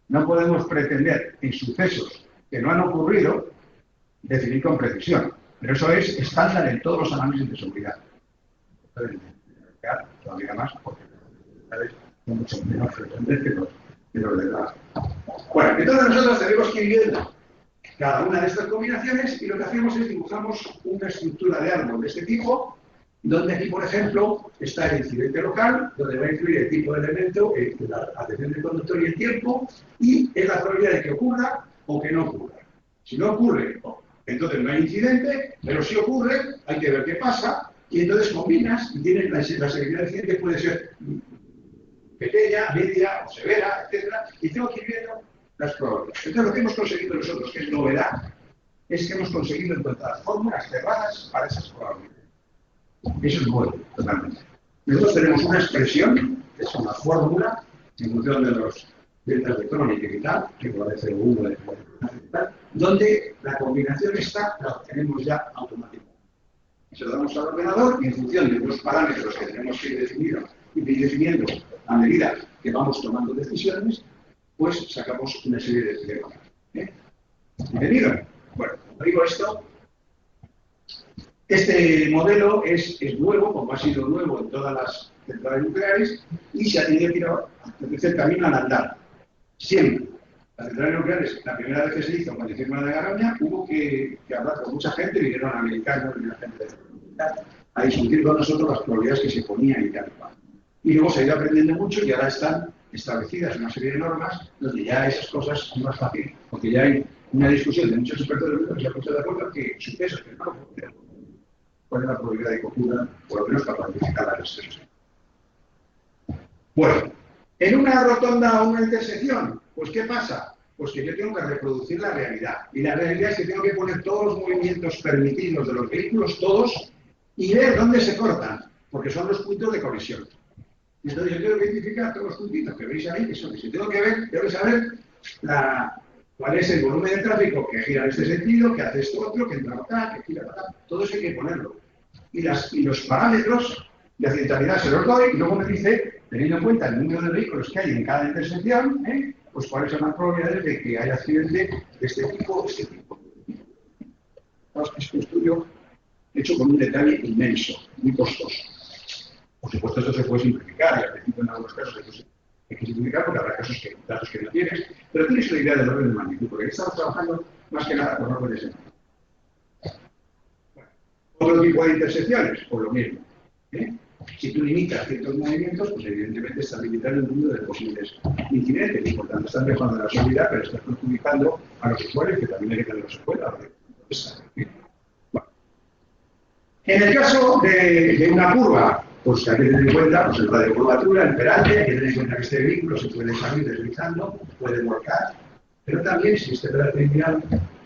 No podemos pretender en sucesos que no han ocurrido definir con precisión. Pero eso es estándar en todos los análisis de seguridad. Todavía más, porque son mucho menos frecuentes que los de la... Bueno, entonces nosotros tenemos que ir viendo cada una de estas combinaciones y lo que hacemos es dibujamos una estructura de árbol de este tipo, donde aquí, por ejemplo, está el incidente local, donde va a incluir el tipo de elemento, la atención del conductor y el tiempo, y es la probabilidad de que ocurra o que no ocurra. Si no ocurre, entonces no hay incidente, pero si ocurre, hay que ver qué pasa, y entonces combinas y tienes la severidad del incidente puede ser pequeña, media o severa, etcétera, y tengo que ir viendo las probabilidades. Entonces lo que hemos conseguido nosotros, que es novedad, es que hemos conseguido encontrar fórmulas cerradas para esas probabilidades. Eso es bueno, totalmente. Nosotros tenemos una expresión, que es una fórmula, en función de los deltas de crónica y tal, que puede ser 1 de tal, donde la combinación esta la obtenemos ya automáticamente. Se lo damos al ordenador y en función de unos parámetros que tenemos que ir definiendo a medida que vamos tomando decisiones, pues sacamos una serie de teoremas. ¿Entendido? Bueno, como digo esto, este modelo es nuevo, como ha sido nuevo en todas las centrales nucleares, y se ha tenido que ir a el camino al andar. Siempre. Las centrales nucleares, la primera vez que se hizo con el firma de Garoña, hubo que hablar con mucha gente, vinieron americanos, vinieron gente a discutir con nosotros las probabilidades que se ponían y tal. Y luego se ha ido aprendiendo mucho y ahora están establecidas una serie de normas donde ya esas cosas son más fáciles, porque ya hay una discusión de muchos expertos del mundo que se han puesto de acuerdo que sucesos que no ocurren, cuál es la probabilidad de que ocurran, por lo menos para cuantificar las excesos. Bueno, en una rotonda o una intersección, pues ¿qué pasa? Pues que yo tengo que reproducir la realidad. Y la realidad es que tengo que poner todos los movimientos permitidos de los vehículos, todos, y ver dónde se cortan, porque son los puntos de colisión. Entonces yo tengo que identificar todos los puntitos que veis ahí, que son, si tengo que saber cuál es el volumen de tráfico que gira en este sentido, que hace esto otro, que entra acá, que gira acá, todo eso hay que ponerlo. Y los parámetros de accidentalidad se los doy y luego me dice teniendo en cuenta el número de vehículos que hay en cada intersección, pues cuáles son las probabilidades de que haya accidente de este tipo. Es un estudio hecho con un detalle inmenso, muy costoso. Por supuesto, esto se puede simplificar, y al principio en algunos casos hay que simplificar porque habrá datos que no tienes, pero tienes una idea del orden de magnitud, porque estamos trabajando más que nada con órdenes de magnitud. Otro tipo de intersecciones, pues lo mismo. Si tú limitas ciertos movimientos, pues evidentemente estás limitando el número de posibles incidentes y por tanto estás mejorando la seguridad, pero estás perjudicando a los usuarios que también hay que tenerlos en cuenta. Bueno. En el caso de una curva, pues hay que tener en cuenta pues, el radio de curvatura, el peralte, hay que tener en cuenta que este vehículo se puede salir deslizando, puede volcar, pero también si este peralte lineal,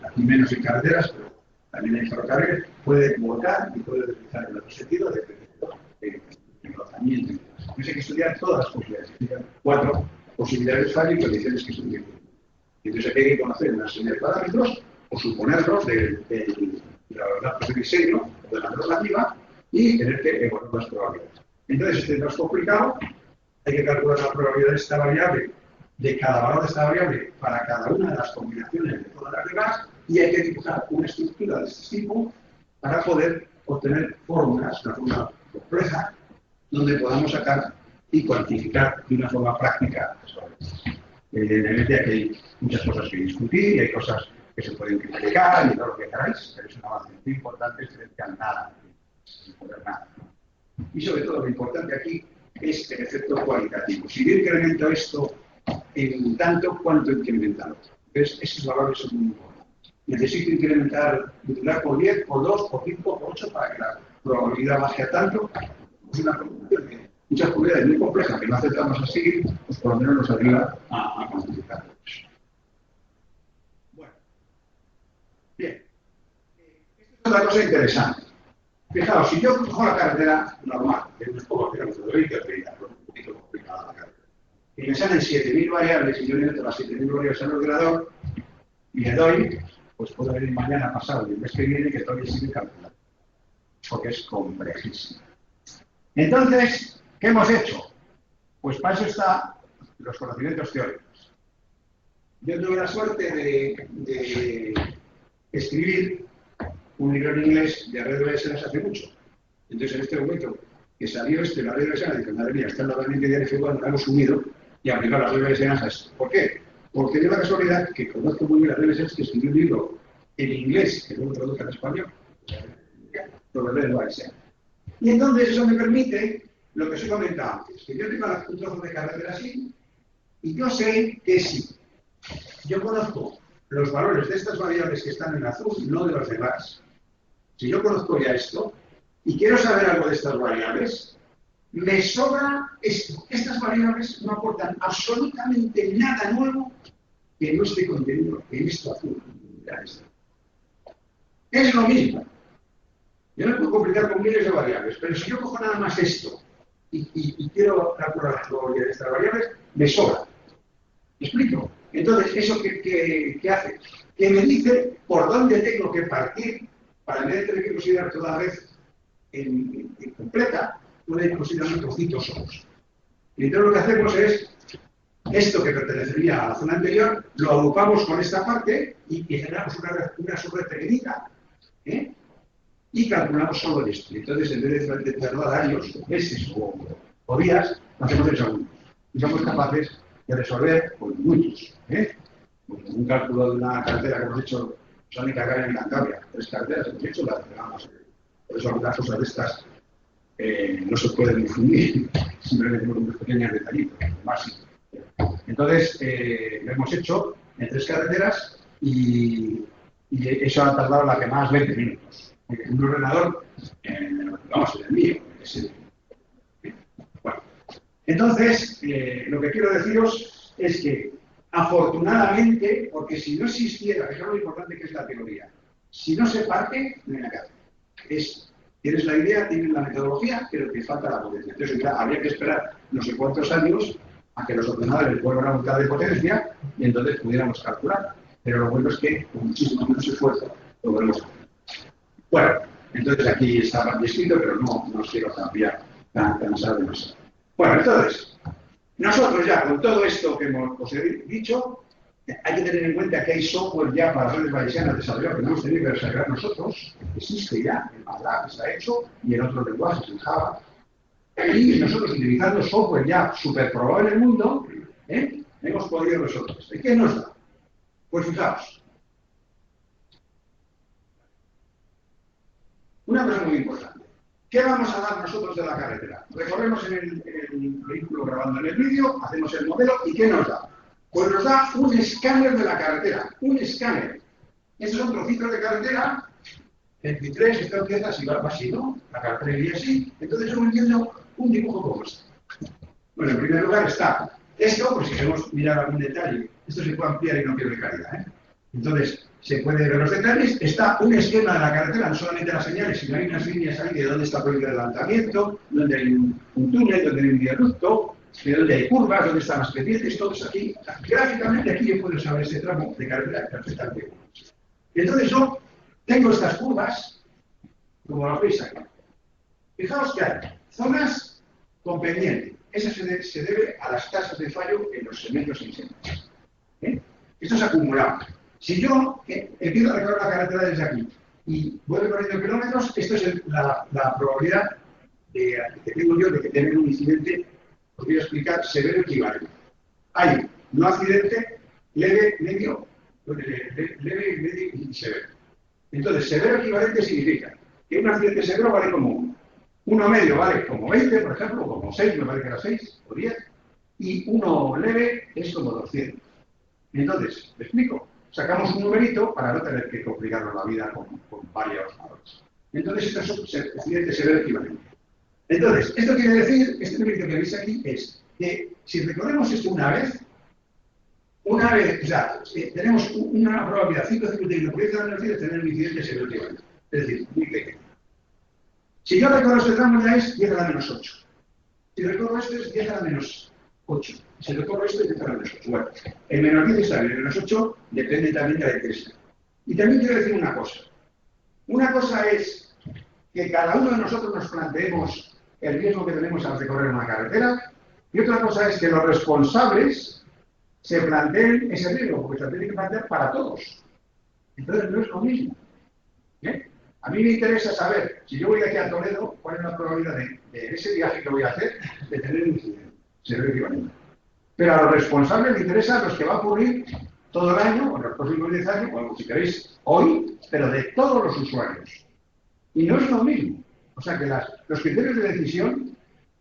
aquí menos en carreteras, pero también en ferrocarril, puede volcar y puede deslizar en el otro sentido, dependiendo del rozamiento. Entonces hay que estudiar todas las posibilidades. Hay 4 posibilidades de fallo y condiciones que estudiar. Entonces aquí hay que conocer una serie de parámetros o suponerlos de los datos de diseño o de la normativa y tener que evaluar las probabilidades. Entonces, este es más complicado, hay que calcular la probabilidad de esta variable, de cada valor de esta variable para cada una de las combinaciones de todas las demás y hay que dibujar una estructura de este tipo para poder obtener fórmulas, una fórmula compleja, donde podamos sacar y cuantificar de una forma práctica las probabilidades. Evidentemente aquí hay muchas cosas que discutir y hay cosas que se pueden criticar y todo lo que queráis, pero es un avance muy importante frente a nada, sin poder nada. Y sobre todo lo importante aquí es el efecto cualitativo. Si yo incremento esto en tanto, ¿cuánto incrementarlo? Entonces, esos valores son muy importantes. Necesito incrementar, multiplicar por 10, por 2, por 5, por 8 para que la probabilidad baje a tanto. Es una preocupación de muchas probabilidades muy complejas que no aceptamos así, pues por lo menos nos ayuda a cuantificar. Bueno, bien. Esta es otra cosa interesante. Fijaos, si yo cojo la carretera normal, que no es poco, digamos, de 20 o 30, es un poquito complicada la carretera, y me salen 7.000 variables y yo le meto las 7.000 variables al ordenador y le doy, pues puedo venir mañana, pasado y el mes que viene que todavía sigue calculando, porque es complejísimo. Entonces, ¿qué hemos hecho? Pues para eso están los conocimientos teóricos. Yo tuve la suerte de escribir un libro en inglés de red de lesiones hace mucho. Entonces, en este momento que salió la red de lesiones, dije, madre mía, está en la herramienta diaria fue cuando la hemos unido y aplicado las redes de lesiones a esto. ¿Por qué? Porque dio la casualidad que conozco muy bien las redes de lesiones, que escribí un libro en inglés, que luego traduzca en español, sobre redes de lesiones. Y entonces eso me permite lo que os he comentado antes, que yo tengo un trozo de carretera así, y yo sé que sí. Yo conozco los valores de estas variables que están en azul, no de los demás. Si yo conozco ya esto y quiero saber algo de estas variables, me sobra esto. Estas variables no aportan absolutamente nada nuevo que no esté contenido en esto azul. Es lo mismo. Yo no puedo complicar con miles de variables, pero si yo cojo nada más esto y quiero calcular las probabilidades de estas variables, me sobra. ¿Me explico? Entonces, ¿eso qué hace? Que me dice por dónde tengo que partir para en vez de tener que considerar toda la red en completa, puede considerar trocitos solos. Y entonces lo que hacemos es, esto que pertenecería a la zona anterior, lo agrupamos con esta parte y generamos una subred pequeñita, y calculamos solo esto. Entonces, en vez de tardar años, meses o días, lo hacemos en segundos. Y somos capaces de resolver con muchos. Pues un cálculo de una carretera que hemos hecho, Sónica acá en Cantabria, 3 carreteras hemos hecho, las pegamos. Por eso algunas cosas de estas no se pueden difundir, simplemente con unas pequeñas detallitos, más. Entonces, lo hemos hecho en 3 carreteras y eso ha tardado la que más 20 minutos. Un ordenador, vamos, en el mío, bueno. Entonces, lo que quiero deciros es que, afortunadamente, porque si no existiera, que es lo importante que es la teoría, si no se parte, no hay nada que hacer. Tienes la idea, tienes la metodología, pero te falta la potencia. Entonces, habría que esperar no sé cuántos años a que los ordenadores vuelvan a aumentar de potencia y entonces pudiéramos calcular. Pero lo bueno es que, con muchísimo menos esfuerzo, lo podemos hacer. Bueno, entonces aquí está escrito, pero no os quiero cambiar tan cansado demasiado. Bueno, entonces, nosotros ya con todo esto que os he dicho, hay que tener en cuenta que hay software ya para redes bayesianas desarrollado que no hemos tenido que desarrollar nosotros, existe ya, en MATLAB está hecho y en otros lenguajes, en Java. Y nosotros utilizando software ya súper probado en el mundo, hemos podido resolver esto. ¿Y qué nos da? Pues fijaos, una cosa muy importante. ¿Qué vamos a dar nosotros de la carretera? Recorremos en el vehículo grabando en el vídeo, hacemos el modelo y ¿qué nos da? Pues nos da un escáner de la carretera, un escáner. Estos son trocitos de carretera, 23, esto empieza así, va así, ¿no? La carretera iría así. Entonces yo me entiendo un dibujo como este. Bueno, en primer lugar está esto, por si queremos mirar algún detalle. Esto se puede ampliar y no pierde calidad, ¿eh? Entonces, se puede ver los detalles. Está un esquema de la carretera, no solamente las señales, sino hay unas líneas ahí de dónde está el adelantamiento, dónde hay un túnel, dónde hay un viaducto, de dónde hay curvas, dónde están las pendientes, todo eso aquí. Gráficamente aquí yo puedo saber este tramo de carretera perfectamente. Entonces yo tengo estas curvas, como las veis aquí. Fijaos que hay zonas con pendiente. Eso se debe a las tasas de fallo en los segmentos iniciales. Esto es acumulado. Si yo empiezo a recorrer la carretera desde aquí y voy recorriendo kilómetros, esto es la probabilidad que tengo yo de que tener un incidente, os voy a explicar, severo equivalente. Hay no accidente, leve, medio, leve, medio y severo. Entonces, severo equivalente significa que un accidente severo vale como 1. Uno medio vale como 20, por ejemplo, o como 6, me parece que era 6 o 10, y uno leve es como 200. Entonces, ¿me explico? Sacamos un numerito para no tener que complicarnos la vida con varios valores. Entonces, estos son accidentes severo equivalente. Entonces, esto quiere decir, este numerito que veis aquí es que si recorremos esto una vez, o sea, tenemos una probabilidad 5,51% de tener un incidente severo equivalente. Es decir, muy pequeño. Si yo recorro este tramo ya es 10 a la menos 8. Si recorro este es 10 a la menos 8. Si recorro este es 10 a la menos 8. Bueno, el menos 10 está bien, el menos 8 depende también de la empresa. Y también quiero decir una cosa. Una cosa es que cada uno de nosotros nos planteemos el riesgo que tenemos al recorrer una carretera, y otra cosa es que los responsables se planteen ese riesgo, porque se tiene que plantear para todos. Entonces no es lo mismo. A mí me interesa saber, si yo voy de aquí a Toledo, cuál es la probabilidad de ese viaje que voy a hacer de tener un incidente. Severo equivalente. Pero a los responsables les interesa los que va a ocurrir todo el año, o en los próximos 10 años, o si queréis, hoy, pero de todos los usuarios. Y no es lo mismo. O sea que los criterios de decisión,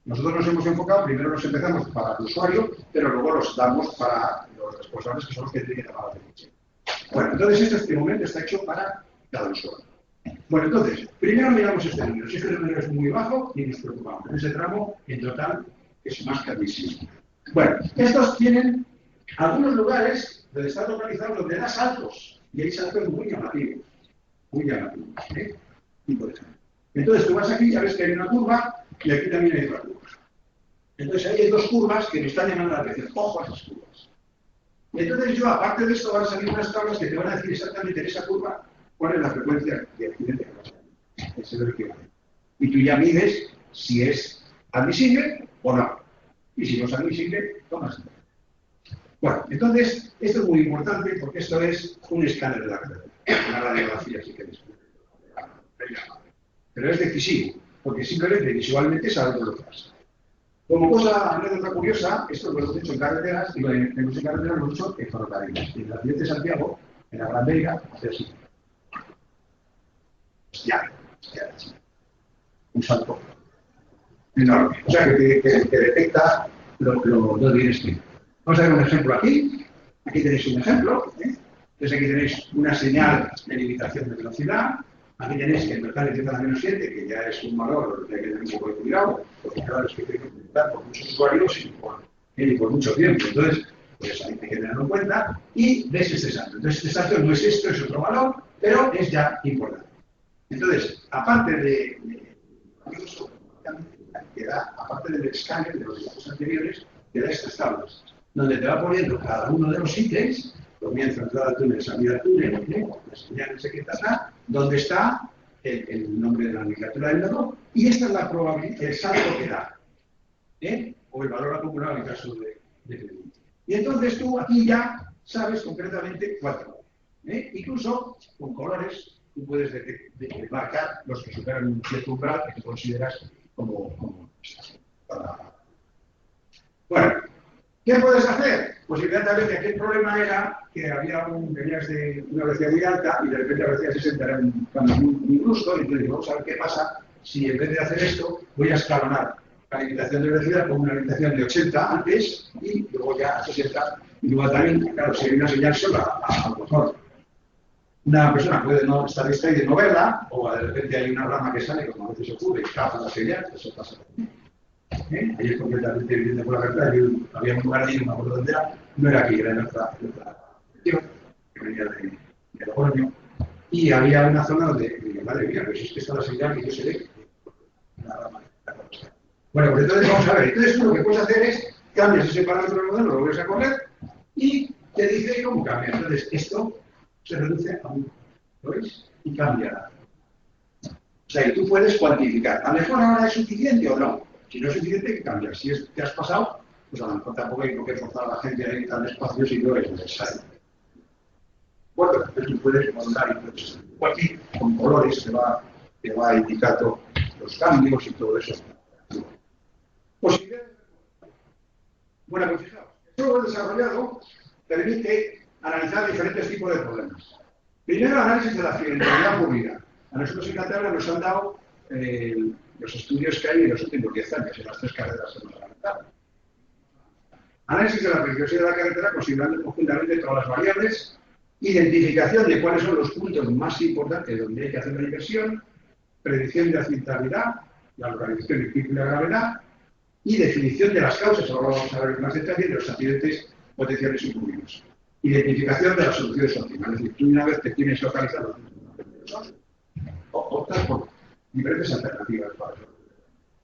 nosotros nos hemos enfocado, primero nos empezamos para el usuario, pero luego los damos para los responsables que son los que tienen que tomar la decisión. Bueno, entonces este momento está hecho para cada usuario. Bueno, entonces, primero miramos este número. Si este número es muy bajo, y nos preocupamos. En ese tramo, en total, es más que admisible. Bueno, estos tienen algunos lugares donde están localizados donde da saltos. Y hay saltos muy llamativos. Muy llamativos. Y por ejemplo. Entonces, tú vas aquí, ya ves que hay una curva, y aquí también hay otra curva. Entonces, ahí hay dos curvas que me están llamando la atención. Ojo a esas curvas. Entonces, yo, aparte de esto, van a salir unas tablas que te van a decir exactamente en esa curva cuál es la frecuencia de accidente que vas a tener. Ese es el equivalente. Y tú ya mides si es admisible o no. Y si no es admisible, tomas. Bueno, entonces, esto es muy importante porque esto es un escáner de la carretera. Una radiografía, si queréis. Pero es decisivo, porque simplemente visualmente sabemos lo que pasa. Como cosa anécdota curiosa, esto lo hemos hecho en carreteras, y lo hemos en carreteras lo hemos hecho en ferrocarriles. En el accidente de Santiago, en la Gran Vega, hace así. Ya. Un salto enorme. O sea, que detecta lo bien escrito. Vamos a ver un ejemplo aquí. Aquí tenéis un ejemplo. Entonces aquí tenéis una señal de limitación de velocidad. Aquí tenéis que el total empieza a la menos 7, que ya es un valor que hay que tener un poco de cuidado, porque claro, es que hay que implementar por muchos usuarios y por mucho tiempo. Entonces, pues hay que tenerlo en cuenta y ves este salto. Entonces, este salto no es esto, es otro valor, pero es ya importante. Entonces, aparte aparte del escáner de los dibujos anteriores, te da estas tablas, donde te va poniendo cada uno de los ítems, comienza entrada al túnel, salida al túnel, las señales secretas A, donde está el nombre de la nomenclatura del nodo, y esta es la probabilidad, el salto que da. o el valor acumulado en caso de crédito. Y entonces tú aquí ya sabes concretamente cuánto. Incluso con colores tú puedes marcar los que superan un cierto umbral que tú consideras como bueno, ¿qué puedes hacer? Pues inmediatamente aquí el problema era que venías de una velocidad muy alta y de repente a velocidad 60 era un cambio muy brusco, y entonces digo, vamos a ver qué pasa si en vez de hacer esto voy a escalonar la limitación de velocidad con una limitación de 80 antes y luego ya a 60 y luego también, claro, si hay una señal sola, a lo mejor una persona puede no estar distraída y no verla, o de repente hay una rama que sale, como a veces ocurre, y caza la señal, eso pasa también. Ahí es completamente evidente por la verdad. Había un lugar allí, no me acuerdo dónde era, no era aquí, era en otra región, que venía de Logroño, y había una zona donde, digo, madre mía, pero si es que está la señal y yo se ve una rama. Bueno, pues entonces vamos a ver. Entonces tú lo que puedes hacer es cambias ese parámetro del modelo, lo vuelves a correr y te dice cómo cambia. Entonces esto se reduce a 1, ¿lo veis? Y cambia. O sea, y tú puedes cuantificar. A lo mejor ahora es suficiente o no. Si no es suficiente, hay que cambiar. Si te has pasado, pues a lo mejor tampoco hay que forzar a la gente a ir tan despacio si no es necesario. Bueno, entonces tú puedes montar y puedes. Aquí con colores te va indicando los cambios y todo eso. Posibilidades. Bueno, pues fijaos, el software desarrollado permite analizar diferentes tipos de problemas. Primero, análisis de la accidentalidad ocurrida. A nosotros en Inglaterra nos han dado los estudios que hay en los últimos 10 años, en las 3 carreras que hemos analizado. Análisis de la peligrosidad de la carretera, considerando conjuntamente todas las variables, identificación de cuáles son los puntos más importantes donde hay que hacer la inversión, predicción de accidentalidad, la localización del pico y la gravedad, y definición de las causas, ahora vamos a ver más detalle, de los accidentes potenciales ocurridos. Identificación de las soluciones óptimas, es decir, tú una vez que tienes localizados optas por diferentes alternativas para eso.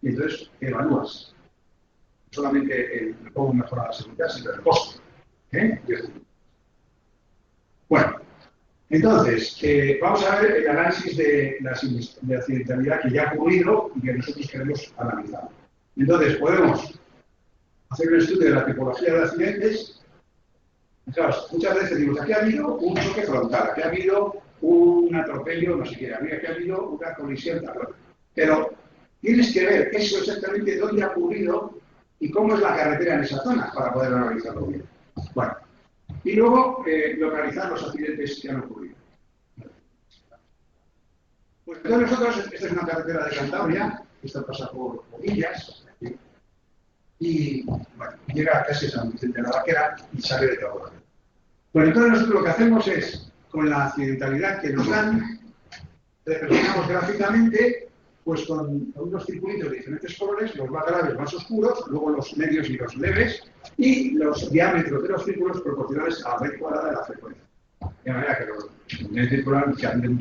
Y entonces evalúas no solamente cómo mejorar la seguridad, sino el costo. Bueno, entonces, vamos a ver el análisis de accidentalidad que ya ha ocurrido y que nosotros queremos analizar. Entonces, podemos hacer un estudio de la tipología de accidentes. Fijaos, muchas veces decimos, aquí ha habido un choque frontal, aquí ha habido un atropello, no sé qué, aquí ha habido una colisión, pero tienes que ver eso exactamente dónde ha ocurrido y cómo es la carretera en esa zona para poder analizarlo bien. Bueno, y luego localizar los accidentes que han ocurrido. Pues entonces nosotros, esta es una carretera de Cantabria, esta pasa por Villas, y bueno, llega casi a San Vicente de la Vaquera y sale de Tabora. Bueno, entonces nosotros lo que hacemos es, con la accidentalidad que nos dan, representamos gráficamente, pues con unos circulitos de diferentes colores, los más graves, más oscuros, luego los medios y los leves, y los diámetros de los círculos proporcionales a la raíz cuadrada de la frecuencia. De manera que los medios circulares se hacen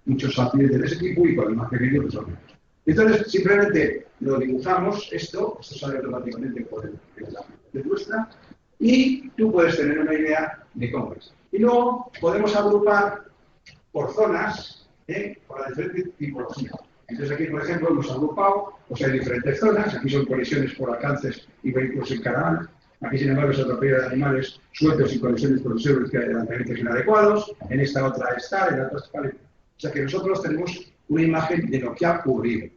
muchos accidentes de ese tipo y con el más pequeño pues son menos. Entonces, simplemente lo dibujamos, esto sale automáticamente por la de nuestra, y tú puedes tener una idea de cómo es. Y luego podemos agrupar por zonas, por la diferente tipología. Entonces aquí, por ejemplo, hemos agrupado, pues hay diferentes zonas, aquí son colisiones por alcances y vehículos en caravana, aquí sin embargo se atropella de animales sueltos y colisiones por observos que hay adelantamientos inadecuados, en esta otra está, en la otra está. O sea que nosotros tenemos una imagen de lo que ha ocurrido,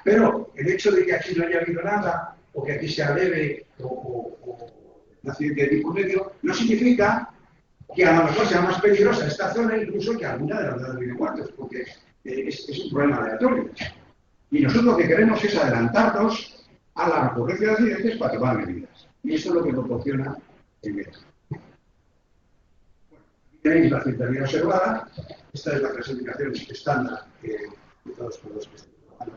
Pero el hecho de que aquí no haya habido nada, o que aquí sea leve, o un accidente de tipo medio, no significa que a lo mejor sea más peligrosa esta zona incluso que alguna de las de los muertos, porque es un problema aleatorio. Y nosotros lo que queremos es adelantarnos a la ocurrencia de accidentes para tomar medidas. Y eso es lo que proporciona el método. Tenéis la accidentalidad observada. Esta es la clasificación estándar que todos los que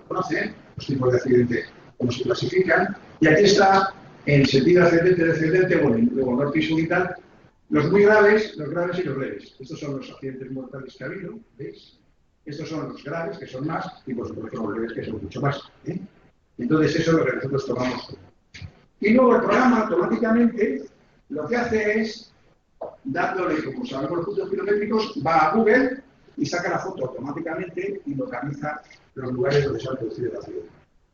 conocen, los tipos de accidente, cómo se clasifican. Y aquí está en sentido ascendente, descendente, bueno, luego norte y sur y tal, los muy graves, los graves y los leves. Estos son los accidentes mortales que ha habido, ¿veis? Estos son los graves, que son más, y por supuesto los leves, que son mucho más. Entonces eso es lo que nosotros tomamos. Y luego el programa automáticamente lo que hace es, dándole, como sabemos los puntos kilométricos, va a Google y saca la foto automáticamente y localiza los lugares donde se ha producido el accidente.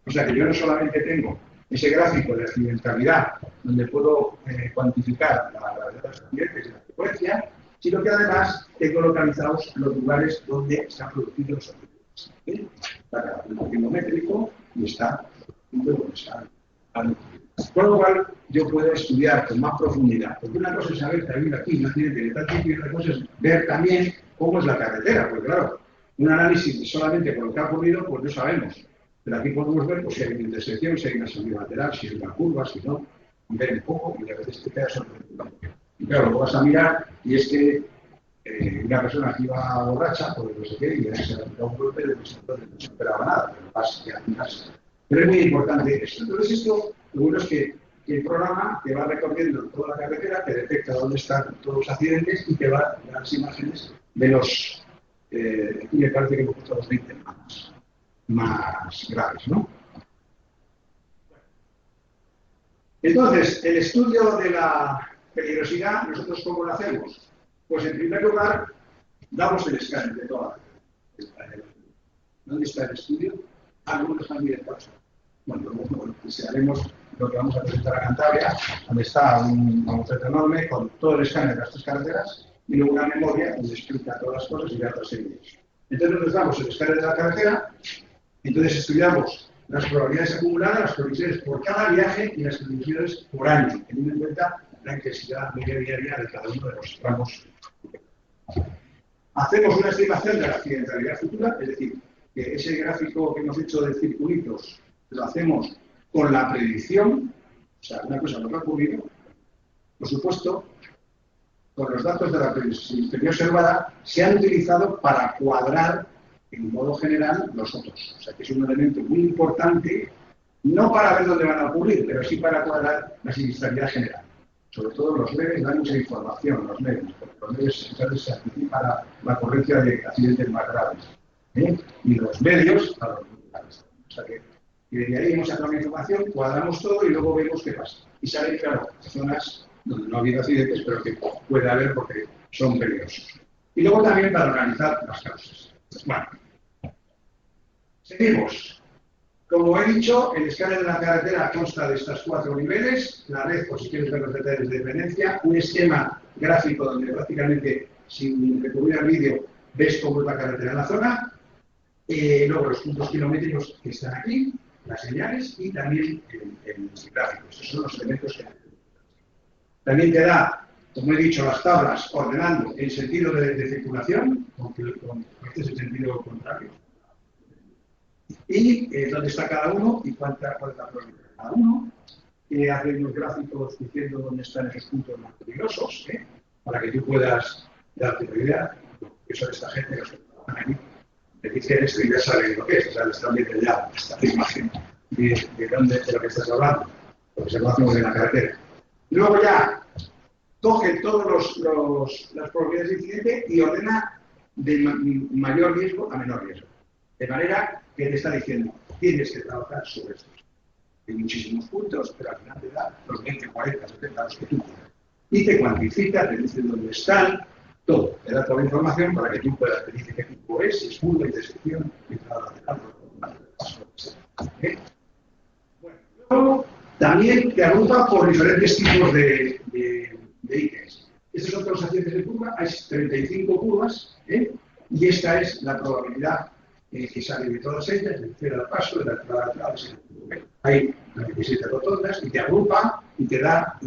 O sea que yo no solamente tengo ese gráfico de accidentalidad, donde puedo cuantificar la gravedad de los accidentes y la frecuencia, sino que además tengo localizados los lugares donde se han producido los accidentes. Está el último métrico y está donde están. Con lo cual, yo puedo estudiar con más profundidad. Porque una cosa es saber que hay un aquí, un accidente de tal tipo, y otra cosa es ver también cómo es la carretera. Porque claro, un análisis solamente por lo que ha ocurrido, pues no sabemos. Pero aquí podemos ver pues, si hay una intersección, si hay una salida lateral, si hay una curva, si no, y ver un poco, y a veces te queda sorprendido. Y claro, lo vas a mirar, y es que una persona que iba borracha, pues no sé qué, y se le da un golpe de que no se esperaba nada, pero vas a quedarse. Pero es muy importante esto. Entonces, esto, lo bueno es que el programa te va recorriendo toda la carretera, te detecta dónde están todos los accidentes y te va a dar las imágenes de los, aquí me parece que hemos puesto los 20 más graves, ¿no? Entonces, el estudio de la peligrosidad, ¿nosotros cómo lo hacemos? Pues en primer lugar, damos el escáner de toda la carretera. ¿Dónde está el estudio? Algunos están bien paso. Bueno, pues haremos lo que vamos a presentar a Cantabria, donde está un mamotreto enorme con todo el escáner de las 3 carreteras y luego una memoria donde explica todas las cosas y ya otras series. Entonces nos damos el escáner de la carretera, entonces estudiamos las probabilidades acumuladas, las previsiones por cada viaje y las previsiones por año, teniendo en cuenta la intensidad media diaria de cada uno de los tramos. Hacemos una estimación de la accidentalidad futura, es decir, que ese gráfico que hemos hecho de circulitos lo hacemos con la predicción, o sea, una cosa no ha ocurrido, por supuesto, con los datos de la predicción observada, se han utilizado para cuadrar, en modo general, los otros. O sea, que es un elemento muy importante, no para ver dónde van a ocurrir, pero sí para cuadrar la siniestralidad general. Sobre todo los leves dan mucha información, los leves, porque los leves entonces se anticipa la ocurrencia de accidentes más graves. Y los medios a los militares. O sea que de ahí hemos sacado la información, cuadramos todo y luego vemos qué pasa. Y salen, claro, zonas donde no ha habido accidentes, pero que puede haber porque son peligrosos. Y luego también para analizar las causas. Bueno, seguimos. Como he dicho, el escáner de la carretera consta de estos 4 niveles, la red, por si quieres ver los detalles de dependencia, un esquema gráfico donde prácticamente, sin recurrir al vídeo, ves cómo es la carretera en la zona, luego los puntos kilométricos que están aquí, las señales y también el gráfico. Estos son los elementos que también te da, como he dicho, las tablas ordenando el sentido de circulación, este es el sentido contrario. Y dónde está cada uno y cuál es la probabilidad de cada uno. Hace unos gráficos diciendo dónde están esos puntos más peligrosos, para que tú puedas darte una idea. Eso de esta gente, los que trabajan aquí, te dicen esto y ya saben lo que es, o sea, les están bien detallado esta imagen de lo que estás hablando, porque se lo hacemos en la carretera. Luego ya coge todas las probabilidades de incidente y ordena de mayor riesgo a menor riesgo. De manera que te está diciendo, tienes que trabajar sobre esto. Hay muchísimos puntos, pero al final te da los 20, 40, 70, los que tú quieras. Y te cuantifica, te dice dónde están, todo. Te da toda la información para que tú puedas, te dice qué tipo es, si es curva, intersección, lateral, bueno, luego también te agrupa por diferentes tipos de ítems. Estos son todos los accidentes de curva, hay 35 curvas, y esta es la probabilidad que sale de todas ellas, del cero al paso, de la entrada lateral, hay 17 rotondas y te agrupa y te da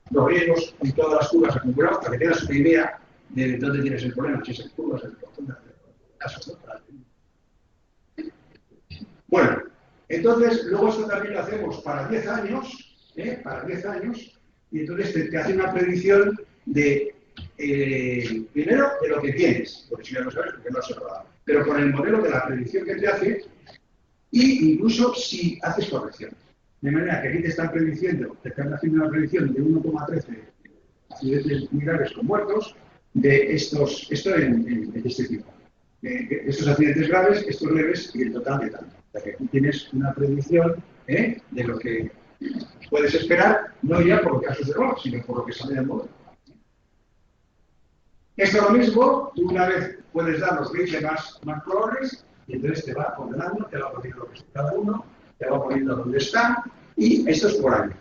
los riesgos y todas las curvas acumuladas para que tengas una idea de dónde tienes el problema, si es en curvas, en rotondas, en casos. Bueno, entonces, luego esto también lo hacemos para 10 años, y entonces te hace una predicción de, primero, de lo que tienes, porque si ya lo sabes, porque no se lo da, pero con el modelo de la predicción que te hace, e incluso si haces correcciones. De manera que aquí te están prediciendo, te están haciendo una predicción de 1,13 accidentes muy graves con muertos, de esto en este tipo. Estos accidentes graves, estos leves y el total de tanto. O sea que aquí tienes una predicción de lo que puedes esperar, no ya por los casos de error, sino por lo que sale del modelo. Esto es lo mismo, tú una vez puedes dar los 20 más colores y entonces te va ordenando, te va poniendo lo que es cada uno, te va poniendo donde está, y esto es por año.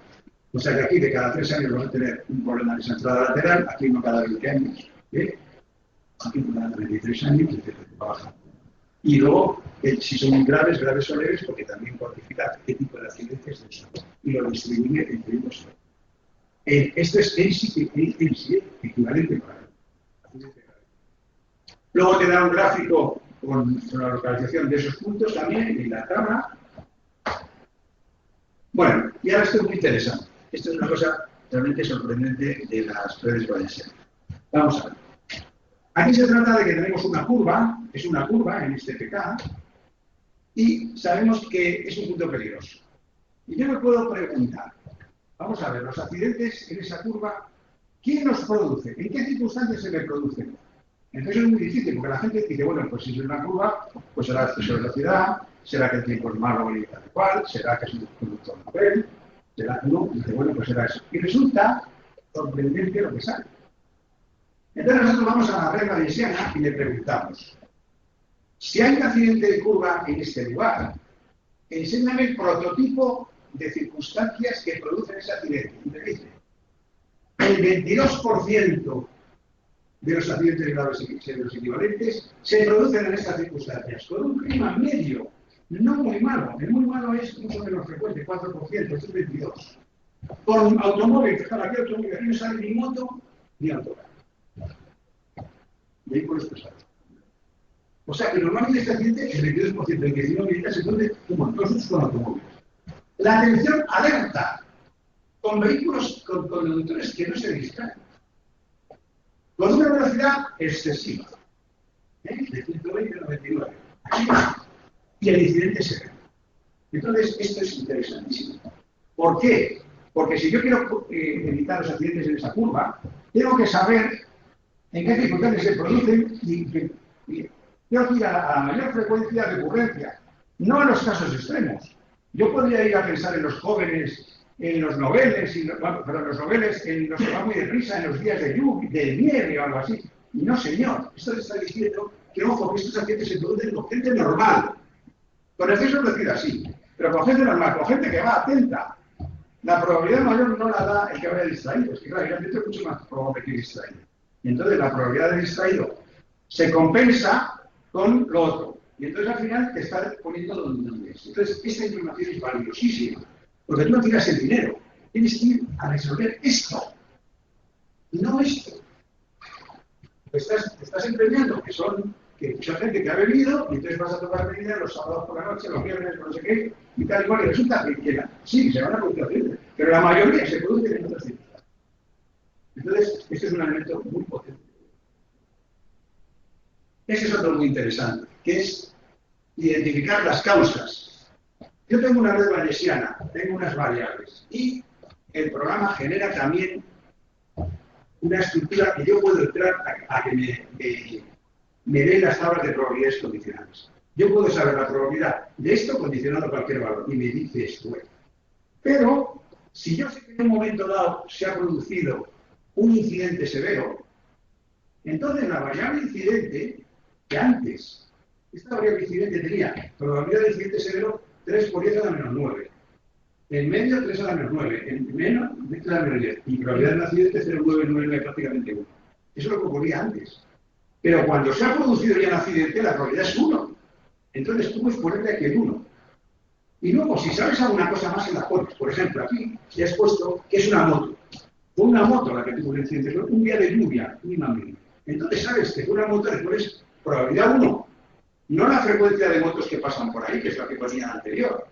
O sea que aquí de cada 3 años vas a tener un problema de esa entrada lateral, aquí uno cada 20 años, aquí uno cada 33 años, y te va bajando. Y luego, si son muy graves, graves o leves, porque también cuantifica qué tipo de accidentes son y lo distribuye entre unos. Esto es en sí equivalente para él. Luego te da un gráfico con la localización de esos puntos también en la tabla. Bueno, y ahora esto es muy interesante. Esto es una cosa realmente sorprendente de las redes valencianas. Vamos a ver. Aquí se trata de que tenemos una curva, es una curva en este PK, y sabemos que es un punto peligroso. Y yo me puedo preguntar, vamos a ver, los accidentes en esa curva, ¿quién los produce? ¿En qué circunstancias se me producen? Entonces es muy difícil, porque la gente dice, bueno, pues si es una curva, pues será exceso de velocidad, será que el tiempo es malo y tal cual, será que es un conductor novel, será que no, y dice, bueno, pues será eso. Y resulta sorprendente lo que sale. Entonces nosotros vamos a la regla bayesiana y le preguntamos, si hay un accidente de curva en este lugar, enséñame el prototipo de circunstancias que producen ese accidente. Y me dice, el 22% de los accidentes graves y los equivalentes se producen en estas circunstancias, con un clima medio, no muy malo. El muy malo es mucho menos frecuente, 4%, esto es 22%. Con automóvil, fijaros, aquí automóvil, aquí no sale ni moto ni autocar. Vehículos pesados. O sea que normalmente este accidente, el 22%, el 19% se produce como todos con automóviles. La atención alerta con vehículos, con conductores que no se distraen. Con una velocidad excesiva, de 120 a 99. Y el incidente se ve. Entonces, esto es interesantísimo. ¿Por qué? Porque si yo quiero evitar los accidentes en esa curva, tengo que saber en qué circunstancias se producen y tengo que ir a la mayor frecuencia de ocurrencia, no a los casos extremos. Yo podría ir a pensar en los jóvenes, en los noveles, los noveles en los que va muy deprisa, en los días de lluvia, de nieve o algo así. Y no, señor, esto le está diciendo que, ojo, que estos accidentes se producen con gente normal. Con exceso de velocidad, sí, pero con gente normal, con gente que va atenta. La probabilidad mayor no la da el que vaya distraído, es que claro, el es mucho más probable que distraído. Y entonces la probabilidad de distraído se compensa con lo otro. Y entonces al final te está poniendo donde es. Entonces esta información es valiosísima. Porque tú no tiras el dinero, tienes que ir a resolver esto, y no esto. Te estás empeñando que mucha gente que ha bebido, y entonces vas a tomar medidas los sábados por la noche, los viernes, no sé qué, y tal y cual, y resulta que sí, se van a producir accidentes, pero la mayoría se producen en otras circunstancias. Entonces, este es un elemento muy potente. Ese es otro muy interesante, que es identificar las causas. Yo tengo una red bayesiana, tengo unas variables y el programa genera también una estructura que yo puedo entrar a que me dé las tablas de probabilidades condicionales. Yo puedo saber la probabilidad de esto condicionado a cualquier valor y me dice esto. Pero si yo sé que en un momento dado se ha producido un incidente severo, entonces la variable incidente, que antes, esta variable incidente tenía probabilidad de incidente severo 3 por 10 a la menos 9. En medio 3 a la menos 9. En menos 3 a la menos 10. Y probabilidad de un accidente 0,999 prácticamente 1. Eso es lo que ocurría antes. Pero cuando se ha producido ya un accidente, la probabilidad es 1. Entonces tú puedes ponerle aquí el 1. Y luego, si sabes alguna cosa más, se la pones. Por ejemplo, aquí ya has puesto que es una moto. Fue una moto la que tuvo un accidente. Un día de lluvia, mínimo. Entonces sabes que fue una moto, le pones probabilidad 1. No la frecuencia de motos que pasan por ahí, que es la que ponía anterior.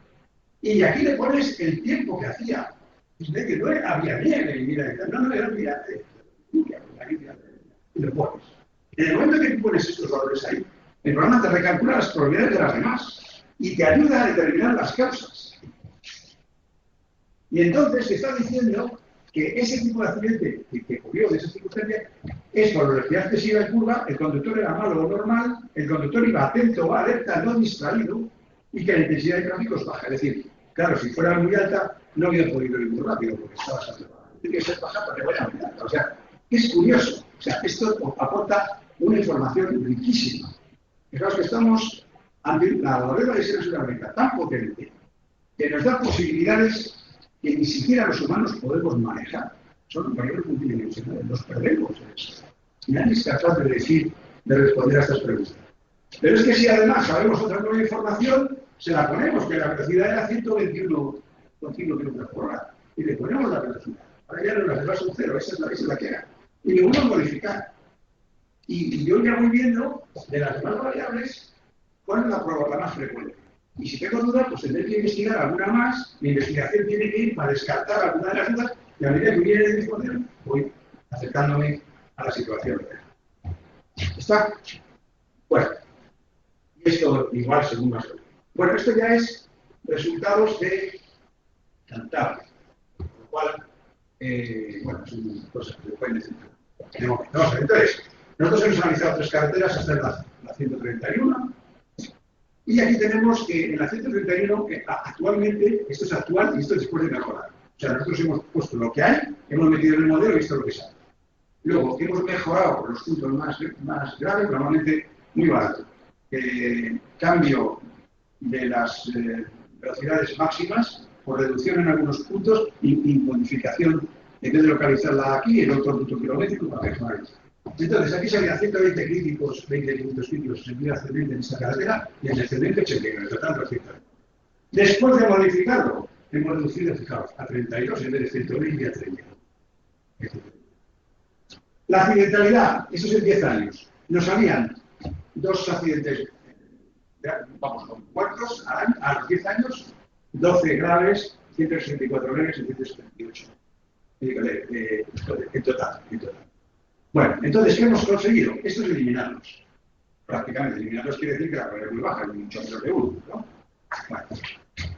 Y aquí le pones el tiempo que hacía. Y ve que no había nieve, y mira, no, era un día de lluvia, y lo pones. En el momento que tú pones estos valores ahí, el programa te recalcula las probabilidades de las demás y te ayuda a determinar las causas. Y entonces te está diciendo que ese tipo de accidente que ocurrió de esa circunstancia es por velocidad excesiva de curva, el conductor era malo o normal, el conductor iba atento o alerta, no distraído, y que la intensidad de tráfico es baja. Es decir, claro, si fuera muy alta, no había podido ir muy rápido porque estaba saturado. Tiene que ser baja para que vaya muy alta. O sea, es curioso. O sea, esto aporta una información riquísima. Fijaos que estamos ante la modelo de ser una herramienta tan potente, que nos da posibilidades que ni siquiera los humanos podemos manejar. Son variables multidimensionales, los perdemos en eso. Nadie es capaz de decir, de responder a estas preguntas. Pero es que si además sabemos otra nueva información, se la ponemos, que la velocidad era 121,5 km por hora. Y le ponemos la velocidad. Ahora ya no la llevas un cero, esa es la que era. Y le vuelvo a modificar. Y yo ya voy viendo de las demás variables cuál es la más frecuente. Y si tengo dudas, pues tendré que investigar alguna más. Mi investigación tiene que ir para descartar alguna de las dudas y a medida que viene de información voy acercándome a la situación real. ¿Está? Bueno, y esto igual según más. Bueno, esto ya es resultados de Cantabria, con lo cual, bueno, son cosas que se pueden decir. Entonces, nosotros hemos analizado 3 carreteras hasta la 131. Y aquí tenemos que en la 131, actualmente, esto es actual y esto es después de mejorar. O sea, nosotros hemos puesto lo que hay, hemos metido en el modelo y visto lo que sale. Luego, hemos mejorado los puntos más graves, normalmente muy barato. Cambio de las velocidades máximas por reducción en algunos puntos y modificación, en vez de localizarla aquí, en otro punto kilométrico para mejorar. Entonces, aquí salían 120 críticos, 20 minutos críticos en sentido ascendente en esta carretera y en descendente 89, en total 200. Después de modificarlo, hemos reducido, fijaos, a 32 en vez de 120 y a 30. La accidentalidad, eso es en 10 años. Nos salían 2 accidentes, vamos, con muertos a los 10 años, 12 graves, 164 graves y 178. En total. Bueno, entonces, ¿qué hemos conseguido? Esto es eliminarlos. Prácticamente eliminarlos quiere decir que la probabilidad es muy baja, mucho menos de 1, ¿no? Bueno.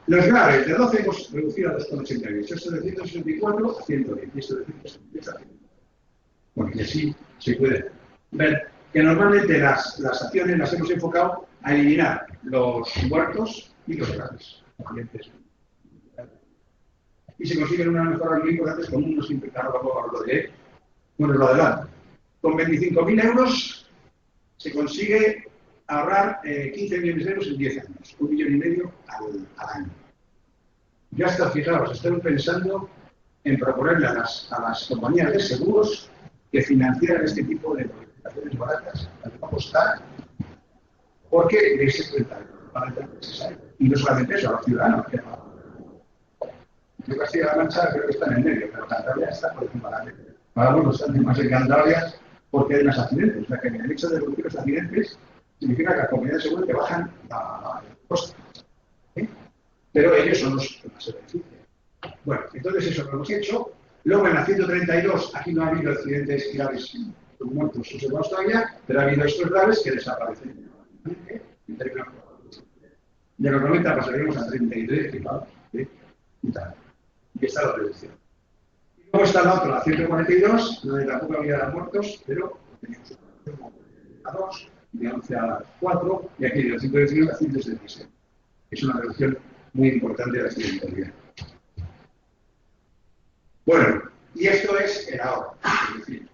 Los graves, de 12 hemos reducido a 2,88. Esto de 164 a 120. Y esto de 168 a 120. Bueno, y así se puede ver que normalmente las acciones las hemos enfocado a eliminar los muertos y los graves. Y se consiguen unas mejoras muy importantes con unos implicados, lo diré, bueno, lo adelanto. Con 25.000 euros se consigue ahorrar 15 millones de euros en 10 años, 1,5 millones al año. Ya está, fijaos, estoy pensando en proponerle a las compañías de seguros que financiaran este tipo de modificaciones baratas, las va a costar, porque les cuenta necesario. Y no solamente eso, a los ciudadanos. Yo Castilla-La Mancha creo que está en el medio, pero Cantabria está por encima de la media. Pagamos bastante más en Cantabria porque hay más accidentes. O sea que el hecho de reducir los accidentes significa que las comunidades de seguros te bajan el coste. ¿Sí? Pero ellos son los que más se benefician. Bueno, entonces eso lo hemos hecho. Luego en la 132, aquí no ha habido accidentes graves con muertos observados todavía, pero ha habido estos graves que desaparecen. De los 90 pasaríamos a 33, fijaos, ¿sí? Y tal. Y está la reducción. Y luego está la otra, la 142, donde tampoco había muertos, pero teníamos a 2, de 11 a 4, y aquí de 119 a 176. Es una reducción muy importante de la accidentalidad. Bueno, y esto es el ahorro. Es decir,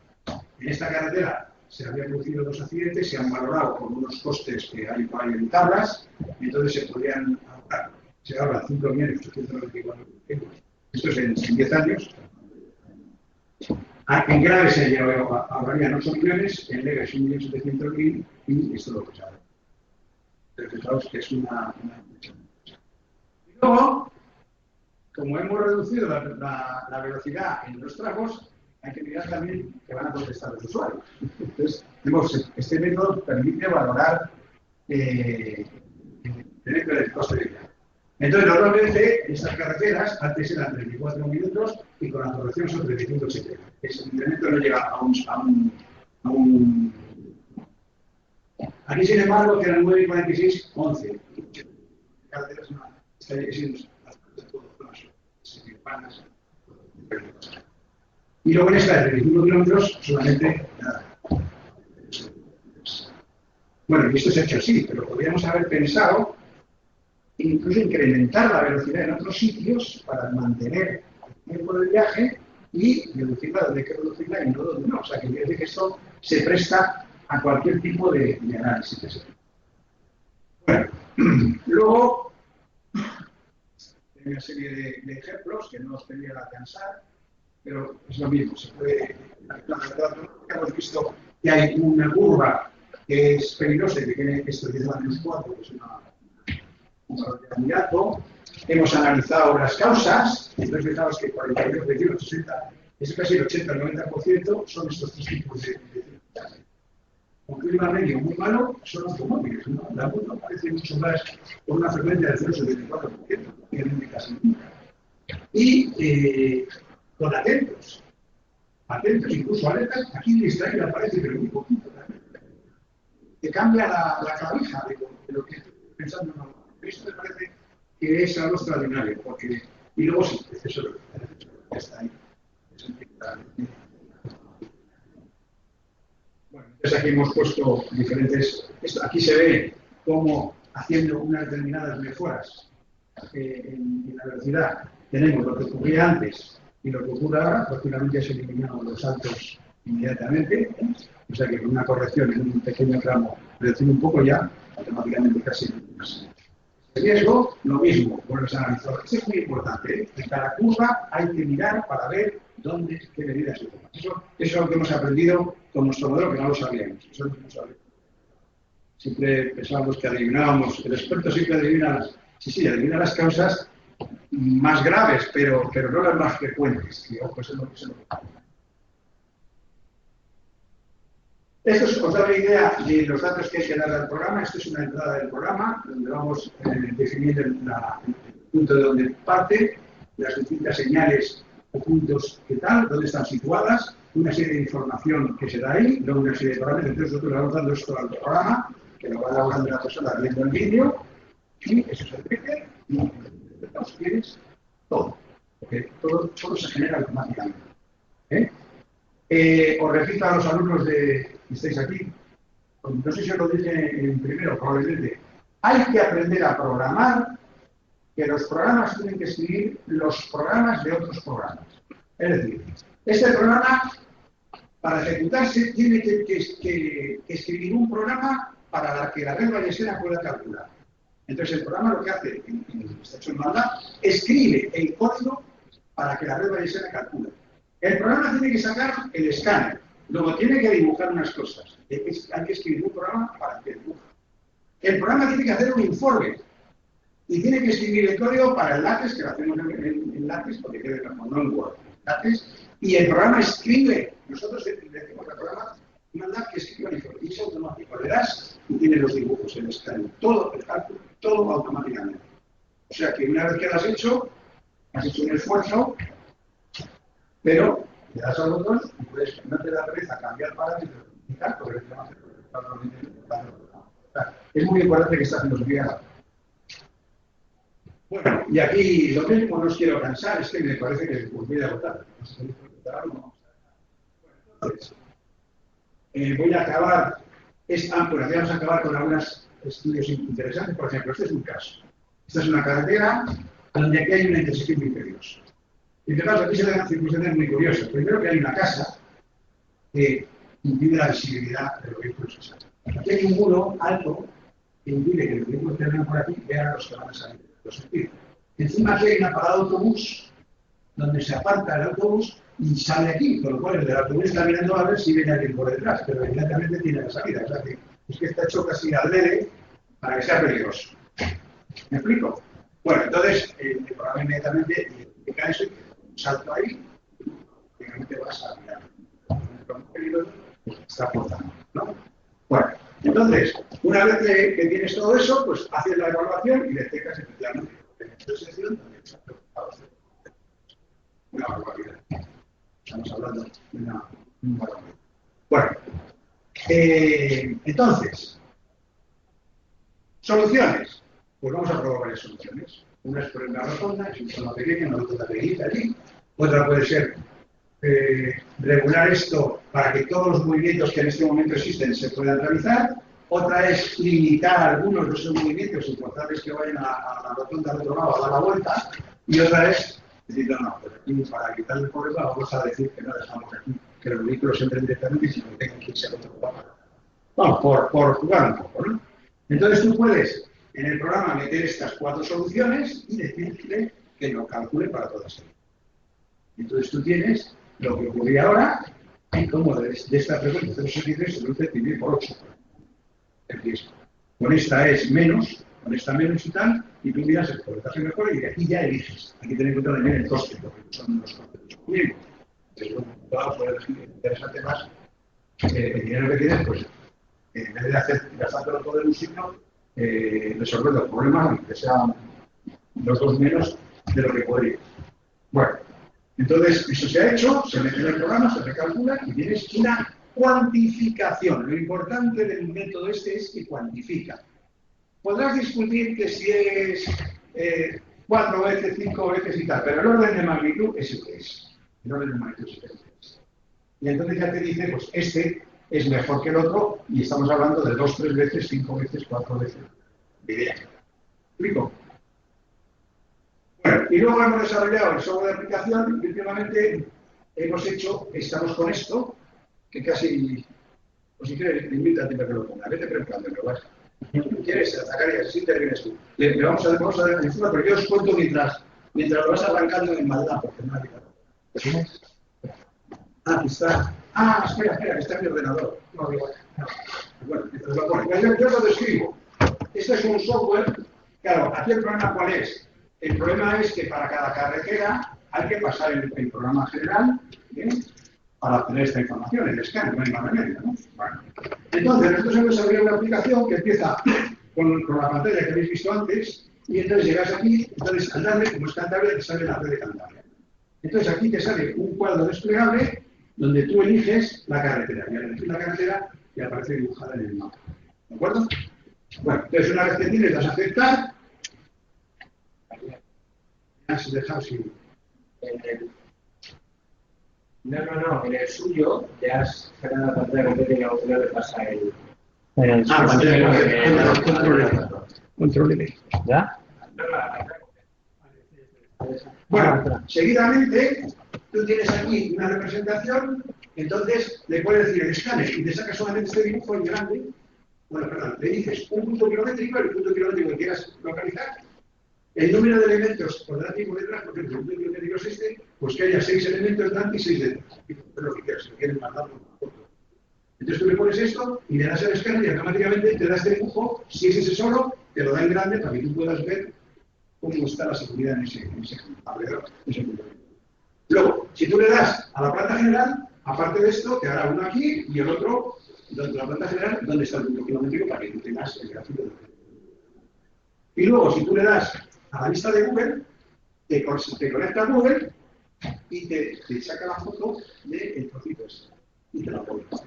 en esta carretera se habían producido 2 accidentes, se han valorado con unos costes que hay en tablas, y entonces se podrían ahorrar. Se ahorran 5.894 euros. Esto es en 10 años. En graves se ahorrarían 8 millones, en leves 1.700.000 y esto lo que se ahorra. Pero fijaos que es una. Y luego, como hemos reducido la velocidad en los tragos, hay que mirar también que van a contestar los usuarios. Entonces, este método permite valorar el coste de vida. Entonces, normalmente, estas carreteras antes eran 34 minutos y con la corrección son 35,70. Ese incremento no llega a un. Aquí, sin embargo, que eran 9,46, 11. Carreteras no. Y luego en esta de 35 kilómetros solamente nada. Bueno, y esto se ha hecho así, pero podríamos haber pensado incluso incrementar la velocidad en otros sitios para mantener el tiempo del viaje y reducirla donde hay que reducirla y no donde no. O sea, que quiere decir que esto se presta a cualquier tipo de análisis. Bueno, luego Hay una serie de ejemplos que no os quería cansar, pero es lo mismo, se puede. Hemos visto que hay una curva que es peligrosa y que tiene que esto 10 a menos 4, que es un valor muy alto. Hemos analizado las causas, entonces fijaos que 42, 28, 60, es casi el 80-90% son estos tres tipos de circunstancias. Un clima medio muy malo son automóviles, ¿no? La multa aparece mucho más con una frecuencia del 0,74%, que casi nunca. Y con atentos, incluso alertas, aquí en Israel aparece, pero muy poquito también. Que cambia la clavija de lo que estoy pensando. No. Esto me parece que es algo extraordinario, porque, y luego sí, eso está ahí. Bueno, entonces aquí hemos puesto diferentes. Aquí se ve cómo haciendo unas determinadas mejoras en la velocidad tenemos lo que ocurría antes y lo que ocurre ahora, prácticamente se eliminaron los saltos inmediatamente, o sea que con una corrección en un pequeño tramo, reducir un poco ya, automáticamente casi más. El riesgo, lo mismo, con los analizadores. Esto es muy importante, ¿eh? En cada curva hay que mirar para ver qué medidas se toman. Eso es lo que hemos aprendido con nuestro modelo, que no lo sabíamos. Eso no lo sabíamos. Siempre pensábamos que adivinábamos, el experto siempre adivina las causas más graves, pero no las más frecuentes. Y, ojo, eso es lo que se nos da. Esto os da una idea de los datos que hay que dar al programa. Esto es una entrada del programa, donde vamos definiendo el punto de donde parte, las distintas señales o puntos que tal, dónde están situadas, una serie de información que se da ahí, luego una serie de parámetros. Entonces nosotros le vamos dando esto al programa, que lo va elaborando la persona viendo el vídeo, y eso se repite, y nos tienes todo, porque todo se genera automáticamente. Os repito a los alumnos que estáis aquí, no sé si os lo dije en primero, probablemente, hay que aprender a programar, que los programas tienen que escribir los programas de otros programas. Es decir, este programa, para ejecutarse, tiene que escribir un programa para que la red bayesiana pueda calcular. Entonces el programa lo que hace, está hecho en banda, escribe el código para que la red bayesiana calcule. El programa tiene que sacar el escáner, luego tiene que dibujar unas cosas. Hay que escribir un programa para que dibuje. El programa tiene que hacer un informe y tiene que escribir el código para el LaTeX, que lo hacemos en LaTeX porque quede como no en Word. LaTeX, y el programa escribe. Nosotros le decimos al programa, manda que escriba el informe. Y es automático. Le das y tiene los dibujos, el escáner, todo el cálculo, todo automáticamente. O sea que una vez que lo has hecho un esfuerzo, pero le das al botón y puedes, no te da pereza cambiar parámetros y tal, porque te va a hacer es muy importante que esta filosofía. Bueno, y aquí lo mismo, no os quiero cansar, es que me parece que os voy a agotar. Entonces, voy a acabar, vamos a acabar con algunos estudios interesantes. Por ejemplo, este es un caso. Esta es una carretera donde aquí hay una intersección muy peligrosa. Y fijaos, aquí se dan circunstancias muy curiosas. Primero que hay una casa que impide la visibilidad de los vehículos que salen. Aquí hay un muro alto que impide que los vehículos que vengan por aquí vean a los que van a salir de los sentidos. Encima aquí hay una parada de autobús donde se aparta el autobús y sale aquí, con lo cual el del autobús está mirando a ver si viene alguien por detrás, pero evidentemente tiene la salida. O sea que es que está hecho casi al debe para que sea peligroso. ¿Me explico? Bueno, entonces el programa inmediatamente identifica eso y salto ahí, obviamente vas a mirar. Está aportando, ¿no? Bueno, entonces, una vez que tienes todo eso, pues haces la evaluación y detectas efectivamente que en esta sección también se ha preocupado una barbaridad. Estamos hablando de una barbaridad. Bueno, entonces, soluciones. Pues vamos a probar varias soluciones. Una es poner una rotonda, es una zona pequeña, una rotonda pequeñita allí. Otra puede ser regular esto para que todos los movimientos que en este momento existen se puedan realizar. Otra es limitar algunos de esos movimientos y forzarles que vayan a la rotonda al otro lado a dar la vuelta. Y otra es decir, no, pero aquí para quitar el problema vamos a decir que no dejamos aquí, que los vehículos entren directamente y si no tengan que irse al otro lado. Vamos, por jugar un poco, ¿no? Entonces tú puedes en el programa meter estas 4 soluciones y decirle que lo calcule para todas ellas. Entonces tú tienes lo que ocurría ahora y como de esta frecuencia 0,63 se reduce dividir por 8. Es decir, con esta es menos, con esta menos y tal, y tú miras el porcentaje mejor y aquí ya eliges. Aquí tenéis que también el coste, porque son los costes de descubrimiento. Entonces, bueno, puede elegir interesante más. El dinero que tienes, pues, en vez de hacer gastándolo todo en un signo, resolver los problemas, aunque sean los dos menos de lo que podría. Bueno, entonces eso se ha hecho, se mete en el programa, se recalcula y tienes una cuantificación. Lo importante del método este es que cuantifica. Podrás discutir que si es 4 veces, 5 veces y tal, pero el orden de magnitud es el que es. El orden de magnitud es el que es. Y entonces ya te dice, pues este es mejor que el otro y estamos hablando de 2, 3 veces, 5 veces, 4 veces. Idea. ¿Explico? Bueno, y luego hemos desarrollado el software de aplicación y últimamente estamos con esto, que casi, pues si quieres, invita a ti para que lo ponga. Vete preparando, lo vas. ¿Quieres atacar y así terminas tú? Le vamos a dar encima, pero yo os cuento mientras lo vas arrancando en maldad, porque no hay. Aquí está. Espera, que está en mi ordenador. No, digo, no. Bueno, entonces lo pone. Yo lo describo. Este es un software. Claro, aquí el problema ¿cuál es? El problema es que para cada carretera hay que pasar el programa general, ¿bien? Para obtener esta información, el escáner, no hay más remedio, ¿no? Bueno. Entonces, nosotros hemos desarrollado una aplicación que empieza con la pantalla que habéis visto antes, y entonces llegas aquí, entonces al darle, como es Cantabria, te sale la red de Cantabria. Entonces aquí te sale un cuadro desplegable donde tú eliges la carretera. Y al elegir la carretera, te aparece dibujada en el mapa. ¿De acuerdo? Bueno, entonces una vez que tienes, das a aceptar. Has dejado sin... No, en el suyo ya has generado la pantalla completa y la otra le pasa el... Control L. ¿Ya? Bueno, seguidamente, tú tienes aquí una representación, entonces le puedes decir el escáner y te sacas solamente este dibujo en grande. Bueno, perdón, le dices un punto kilométrico, el punto kilométrico que quieras localizar, el número de elementos por delante y por detrás, porque el punto kilométrico es este, pues que haya 6 elementos delante y 6 detrás. Es lo que quieras, si lo quieres mandar por una foto. Entonces tú le pones esto y le das al escáner y automáticamente te da este dibujo, si es ese solo, te lo da en grande para que tú puedas ver cómo está la seguridad en ese alrededor. Luego, si tú le das a la planta general, aparte de esto, te hará uno aquí y el otro, donde la planta general, donde está el punto kilométrico para que tú tengas el gráfico de... Y luego, si tú le das a la lista de Google, te conecta a Google y te saca la foto del trocito este y te la pone. O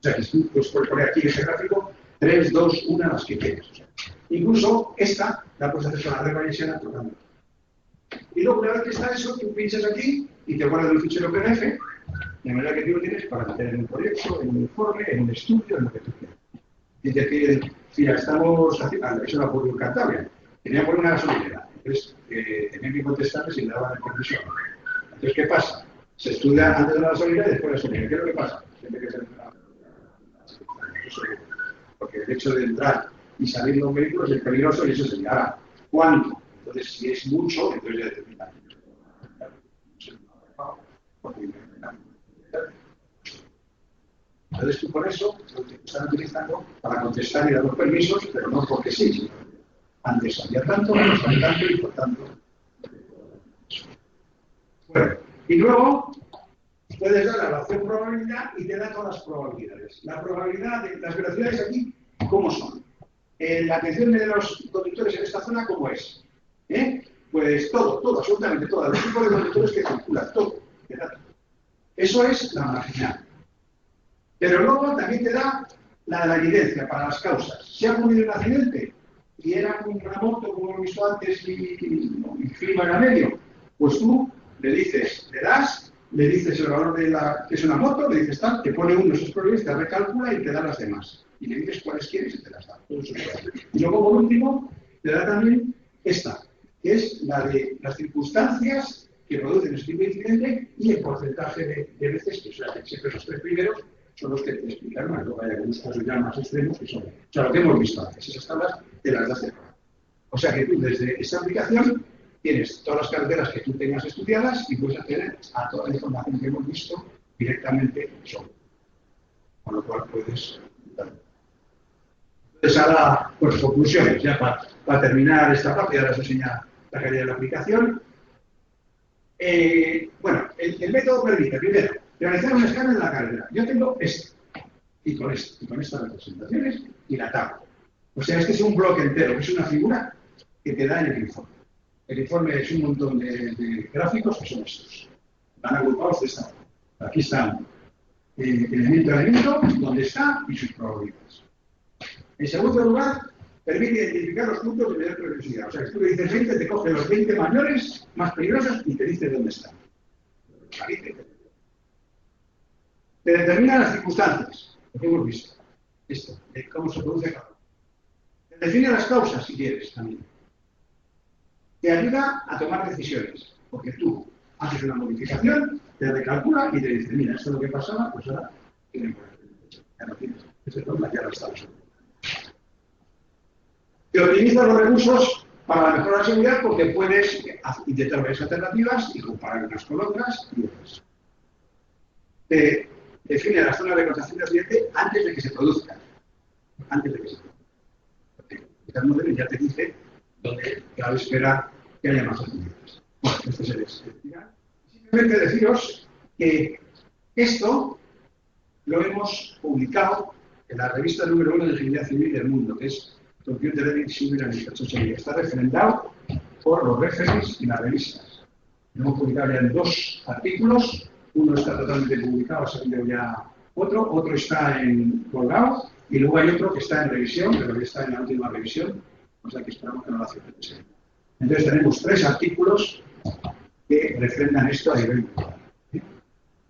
sea, que tú puedes poner aquí ese gráfico 3, 2, 1, las que quieras. O sea, incluso esta la puedes hacer con la red bayesiana tocando. Y luego, una vez que está eso, tú pinchas aquí y te guardas el fichero PDF, de manera que tú lo tienes para meter en un proyecto, en un informe, en un estudio, en lo que tú quieras. Y te piden, mira, estamos haciendo, eso lo ocurrió en Cantabria, tenía que poner una gasolinera, entonces tenían que contestarme si le daban el permiso. Entonces, ¿qué pasa? Se estudia antes de la gasolinera y después de la gasolinera. ¿Qué es lo que pasa? Tiene que ser porque el hecho de entrar y salir de un vehículo es peligroso y eso sería ahora, ¿cuánto? Entonces, si es mucho, entonces ya determina. Entonces tú por eso lo están utilizando para contestar y dar los permisos, pero no porque sí, sino antes había tanto, ahora hay tanto y por tanto. Bueno, y luego puedes dar a la opción probabilidad y te da todas las probabilidades. La probabilidad de las velocidades aquí, ¿cómo son? La atención de los conductores en esta zona, ¿cómo es? Pues todo, absolutamente todo. Los tipos de conductores que circulan, todo. Eso es la marginal. Pero luego también te da la evidencia para las causas. Si ha ocurrido un accidente y era una moto, como hemos visto antes, y el clima era medio, pues tú le dices el valor de la que es una moto, le dices tal, te pone uno de esos probabilidades, te recalcula y te da las demás. Y le dices cuáles quieres y te las da. Y luego, por último, te da también esta, que es la de las circunstancias que producen ese tipo de incidente y el porcentaje de veces, que son siempre los 3 primeros, son los que te explicaron, luego hay algunos casos ya más extremos que son, o sea, lo que hemos visto antes, esas tablas te las das de forma. O sea que tú desde esta aplicación tienes todas las carreteras que tú tengas estudiadas y puedes acceder a toda la información que hemos visto directamente sobre. Con lo cual puedes... Entonces ahora, pues conclusiones, ya para terminar esta parte, ya les enseña la calidad de la aplicación. Bueno, el método permite, primero, realizar un escáner de la carretera. Yo tengo esto, y con estas representaciones, y la tabla. O sea, este es un bloque entero, que es una figura que te da en el informe. El informe es un montón de gráficos que son estos. Van agrupados de esta forma. Aquí están elemento a elemento, dónde está y sus probabilidades. En segundo lugar, permite identificar los puntos de mayor peligrosidad. O sea, que tú le dices 20, te coge los 20 mayores, más peligrosos y te dice dónde están. Te determina las circunstancias, lo que hemos visto. Esto, de cómo se produce cada uno. Te define las causas, si quieres, también. Te ayuda a tomar decisiones, porque tú haces una modificación, te recalcula y te dice, mira, esto es lo que pasaba, pues ahora tienen por aquí. Ya lo tienes. Este problema ya lo estamos. Te optimiza los recursos para la mejora de la seguridad porque puedes intentar varias alternativas y comparar unas con otras y otras. Te define las zonas de concentración de accidente antes de que se produzcan. Antes de que se produzcan. El modelo ya te dice dónde cabe esperar que haya más accidentes. Bueno, este es el explicar. Simplemente deciros que esto lo hemos publicado en la revista número 1 de Ingeniería Civil del mundo, que es Computer Ethics Civil and Infrastructure. Está refrendado por los referees y las revistas. Lo hemos publicado ya en 2 artículos. Uno está totalmente publicado, ha salido ya otro está en colgado, y luego hay otro que está en revisión, pero que está en la última revisión, o sea que esperamos que no lo hace. Entonces tenemos 3 artículos que refrendan esto a nivel global.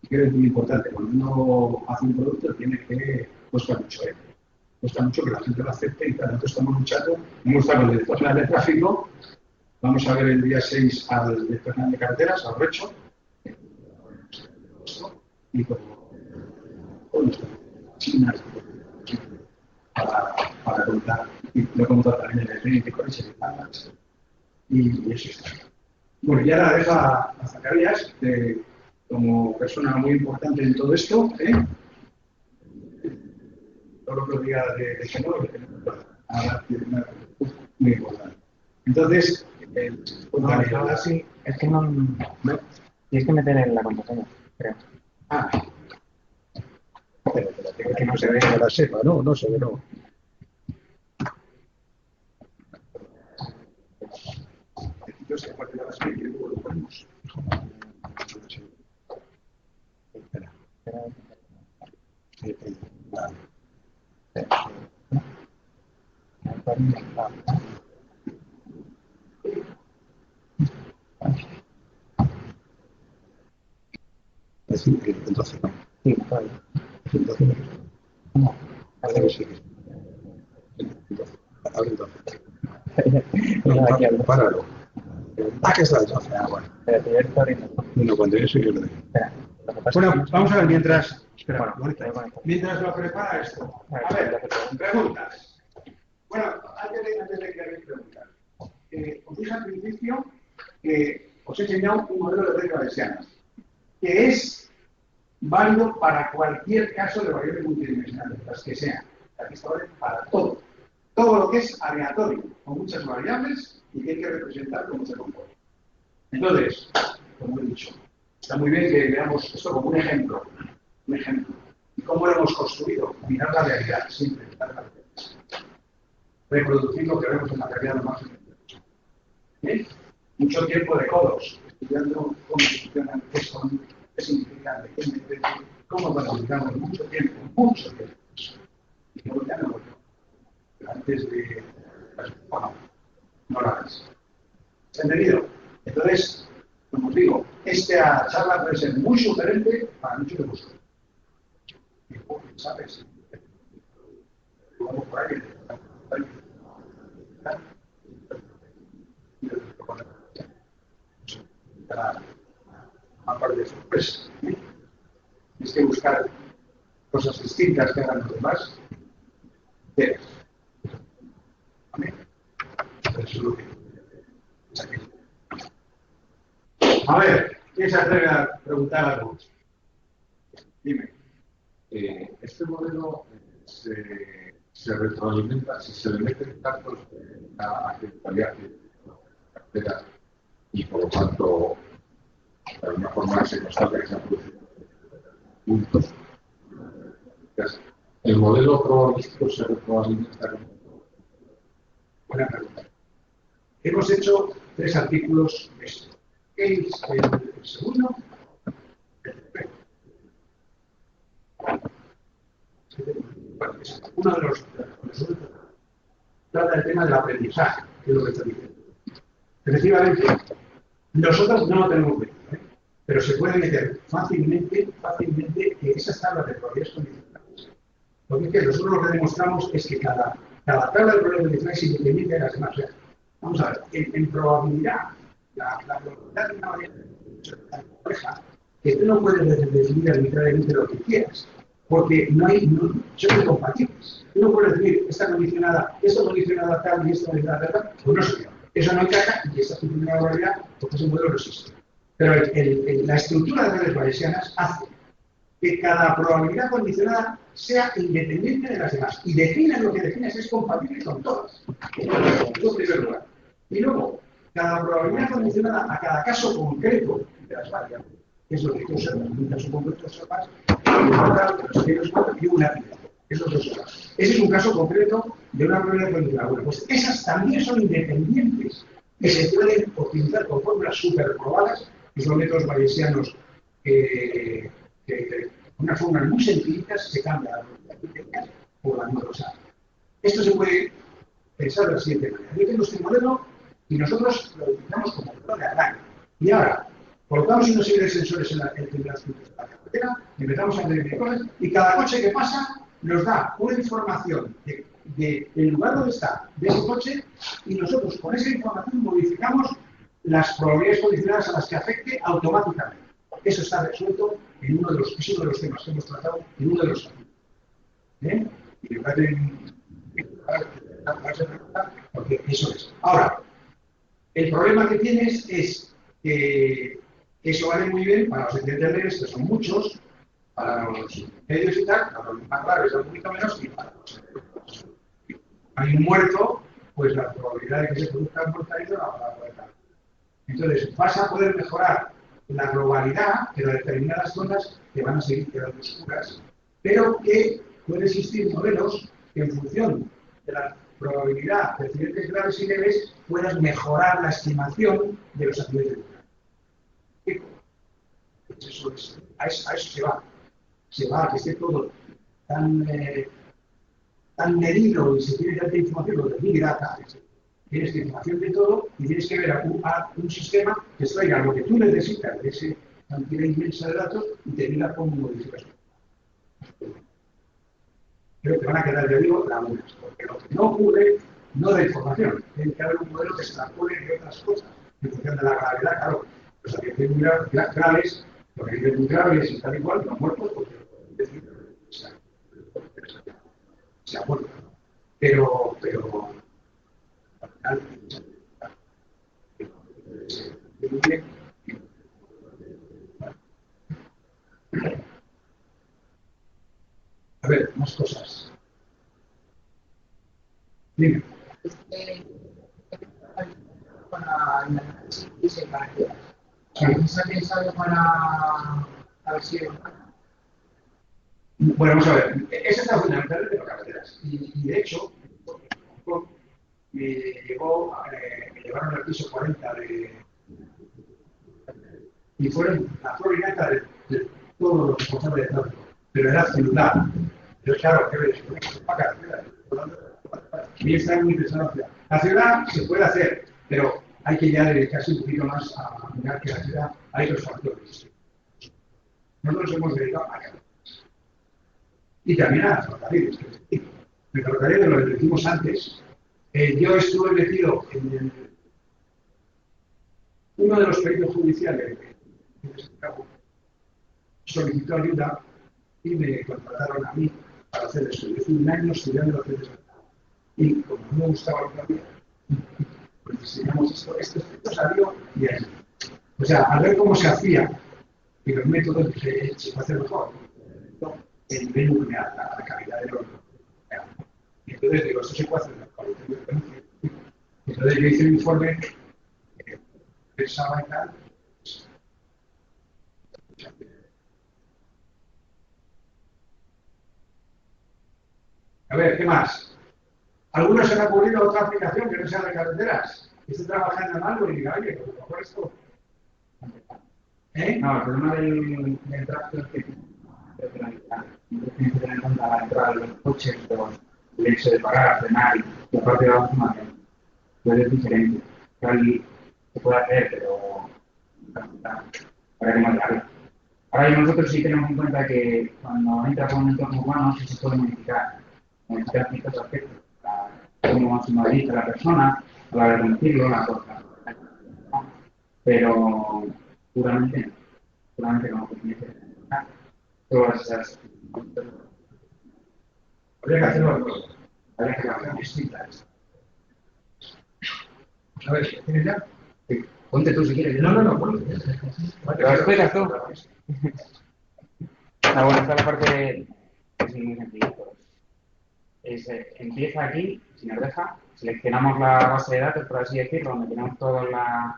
Que es muy importante. Cuando uno hace un producto tiene que cuesta mucho, cuesta mucho que la gente lo acepte y para nosotros estamos luchando. Hemos estado con el director general de tráfico, vamos a ver el día 6 al director general de carreteras, al Recho, y con China para contar, y lo contar también en el Trinity College y eso está. Bueno, y ahora deja a Zacarías como persona muy importante en todo esto, todo lo que diga de Senado, que tenemos ahora muy importante. Entonces, ahora sí, es que no tienes que meter en la contraseña, creo. Pero que no se ve, no la sepa, no se ve, no. Entonces, aparte de las que luego lo ponemos. Espera. Es decir, entonces no. Sí, vale. Entonces No. parece que sí. Ahora entonces. No, Páralo. ¿Qué está entonces? Bueno. No, cuando yo soy yo lo digo. Bueno, vamos a ver mientras. Espera, mientras lo prepara esto. A ver, preguntas. Bueno, antes de que hagáis preguntas. Os dije al principio que os he enseñado un modelo de regla de Sianas, que es válido para cualquier caso de variables multidimensionales, las que sean. Aquí está para todo. Todo lo que es aleatorio, con muchas variables y que hay que representar cómo se comporta. Entonces, como he dicho, está muy bien que veamos esto como un ejemplo. Un ejemplo. ¿Y cómo lo hemos construido? Mirar la realidad, siempre. Reproducir lo que vemos en la realidad lo más importante. Mucho tiempo de codos, estudiando cómo funcionan, qué son, qué significan, de qué meter, cómo planificamos, mucho tiempo. Y luego ya no lo veo. Antes de... Bueno, no lo hagas. ¿Se ha entendido? Entonces, como os digo, esta charla puede ser muy sugerente para muchos de vosotros. Y ¿sabes? Vamos por ahí. Aparte de sorpresa. Tienes que buscar cosas distintas que hagan los demás. ¿Vale? Eso es lo que A ver, ¿quién se atreve a preguntar algo? Dime. Este modelo se retroalimenta si se le meten datos a actividad cartera y por lo tanto de alguna forma se constata que se han producido puntos. El modelo probabilístico se retroalimenta. Buena pregunta. Hemos hecho 3 artículos de esto. ¿Qué es el segundo? El tercero. Uno de los trata el tema del aprendizaje, que es lo que está diciendo. Efectivamente, nosotros no lo tenemos metido, pero se puede meter fácilmente esas tablas de probabilidades condicionales. Porque es que nosotros lo que demostramos es que cada tabla de probabilidades condicionales es independiente de las demás. O sea, vamos a ver, en probabilidad, la probabilidad de una variable tan compleja que tú no puedes definir arbitrariamente lo que quieras. Porque son incompatibles. Tú no puedes decir, esto condicionada tal y esto condicionada tal, pues no se queda. Eso no encaja y esta función de la probabilidad, porque ese modelo no existe. Pero la estructura de redes bayesianas hace que cada probabilidad condicionada sea independiente de las demás. Y define lo que defines es compatible con todas. Eso en primer lugar. Y luego, cada probabilidad condicionada a cada caso concreto de las variables, que es lo que tú observas, en un caso concreto observas, y una actividad. Ese es un caso concreto de una probabilidad condicionada. Bueno, pues esas también son independientes, que se pueden optimizar con fórmulas superprobadas, que son métodos bayesianos que con unas fórmulas muy sencillitas se cambia la probabilidad por la numerosa. Esto se puede pensar de la siguiente manera. Yo tengo este modelo y nosotros lo utilizamos como modelo de arranque. Y ahora, colocamos una serie de sensores en las puntas de la carretera, empezamos a ver cosas y cada coche que pasa nos da una información del lugar donde está, de ese coche, y nosotros con esa información modificamos las probabilidades condicionadas a las que afecte automáticamente. Eso está resuelto en uno de los temas que hemos tratado en uno de los capítulos. Y me parece porque eso es. Ahora, el problema que tienes es que eso vale muy bien para los entendedores, que son muchos, para los medios y tal, para los más graves un poquito menos, y para los hay un muerto, pues la probabilidad de que se produzca un mortalidad la va a poder cambiar. Entonces, vas a poder mejorar la globalidad, pero determinadas zonas que van a seguir quedando oscuras, pero que pueden existir modelos que en función de la probabilidad de accidentes graves y leves puedas mejorar la estimación de los accidentes graves. Pues eso es, a eso se va a que esté todo tan medido y se tiene tanta información, lo de Big Data, tienes información de todo y tienes que ver a un sistema que extraiga lo que tú necesitas de esa cantidad inmensa de datos y te diga cómo modificas. Pero te van a quedar, yo digo, lagunas, porque lo que no ocurre no da información. Tiene que haber un modelo que extrapole de otras cosas en función de la gravedad. Claro, los accidentes muy graves, los accidentes muy graves y tal y cual, los muertos, porque se ha muerto. Pero al final, a ver, más cosas. Dime. Para el análisis de carreteras. ¿También se ha pensado para la versión? Bueno, vamos a ver. Esa está fundamentalmente para carreteras. Y de hecho, me llevaron al piso 40 y fueron la probabilidad de todos los responsables de tráfico. Pero era celular. Entonces, claro, ¿qué ves? Para carreteras. Y está muy interesante. La ciudad se puede hacer, pero hay que ya dedicarse un poquito más a mirar que la ciudad hay otros factores. Nosotros hemos dedicado a carreteras. Y también a ferrocarriles. El ferrocarril, lo que decimos antes, yo estuve metido en uno de los pedidos judiciales que solicitó ayuda y me contrataron a mí para hacer esto. Yo fui un año estudiando lo que les gustaba. Y como no me gustaba lo que había, pues diseñamos esto. Esto salió y ahí. O sea, al ver cómo se hacía y los métodos se puede hacer mejor. El nivel nuclear, la calidad de los nucleares. Y entonces digo, esto se puede hacer mejor. Entonces yo hice un informe pensaba y tal. A ver, ¿qué más? ¿Algunos se han ocurrido otra aplicación que no sea de carreteras? Que esté trabajando en algo y diga, oye, pues a lo mejor esto. No, el problema del tráfico es que tienes que tener en cuenta la entrada de los coches, el hecho de parar, frenar y la parte de la automación. Entonces es diferente. Tal se puede hacer, pero para que no te haga. Ahora nosotros sí tenemos en cuenta que cuando entra con un entorno urbano sí se puede modificar ciertos aspectos. Cómo se moviliza la persona, a la hora de conducirlo, la cosa. Pero puramente no, porque tiene que tener todas esas. Habría que hacerlo habría que hacerlo distintas. A ver, ¿tienes ya? Sí. Ponte tú si quieres. No, ponte. Lo explicas tú. Bueno, esta es la parte es muy sencilla. Empieza aquí, si nos deja, seleccionamos la base de datos, por así decirlo, donde tenemos toda la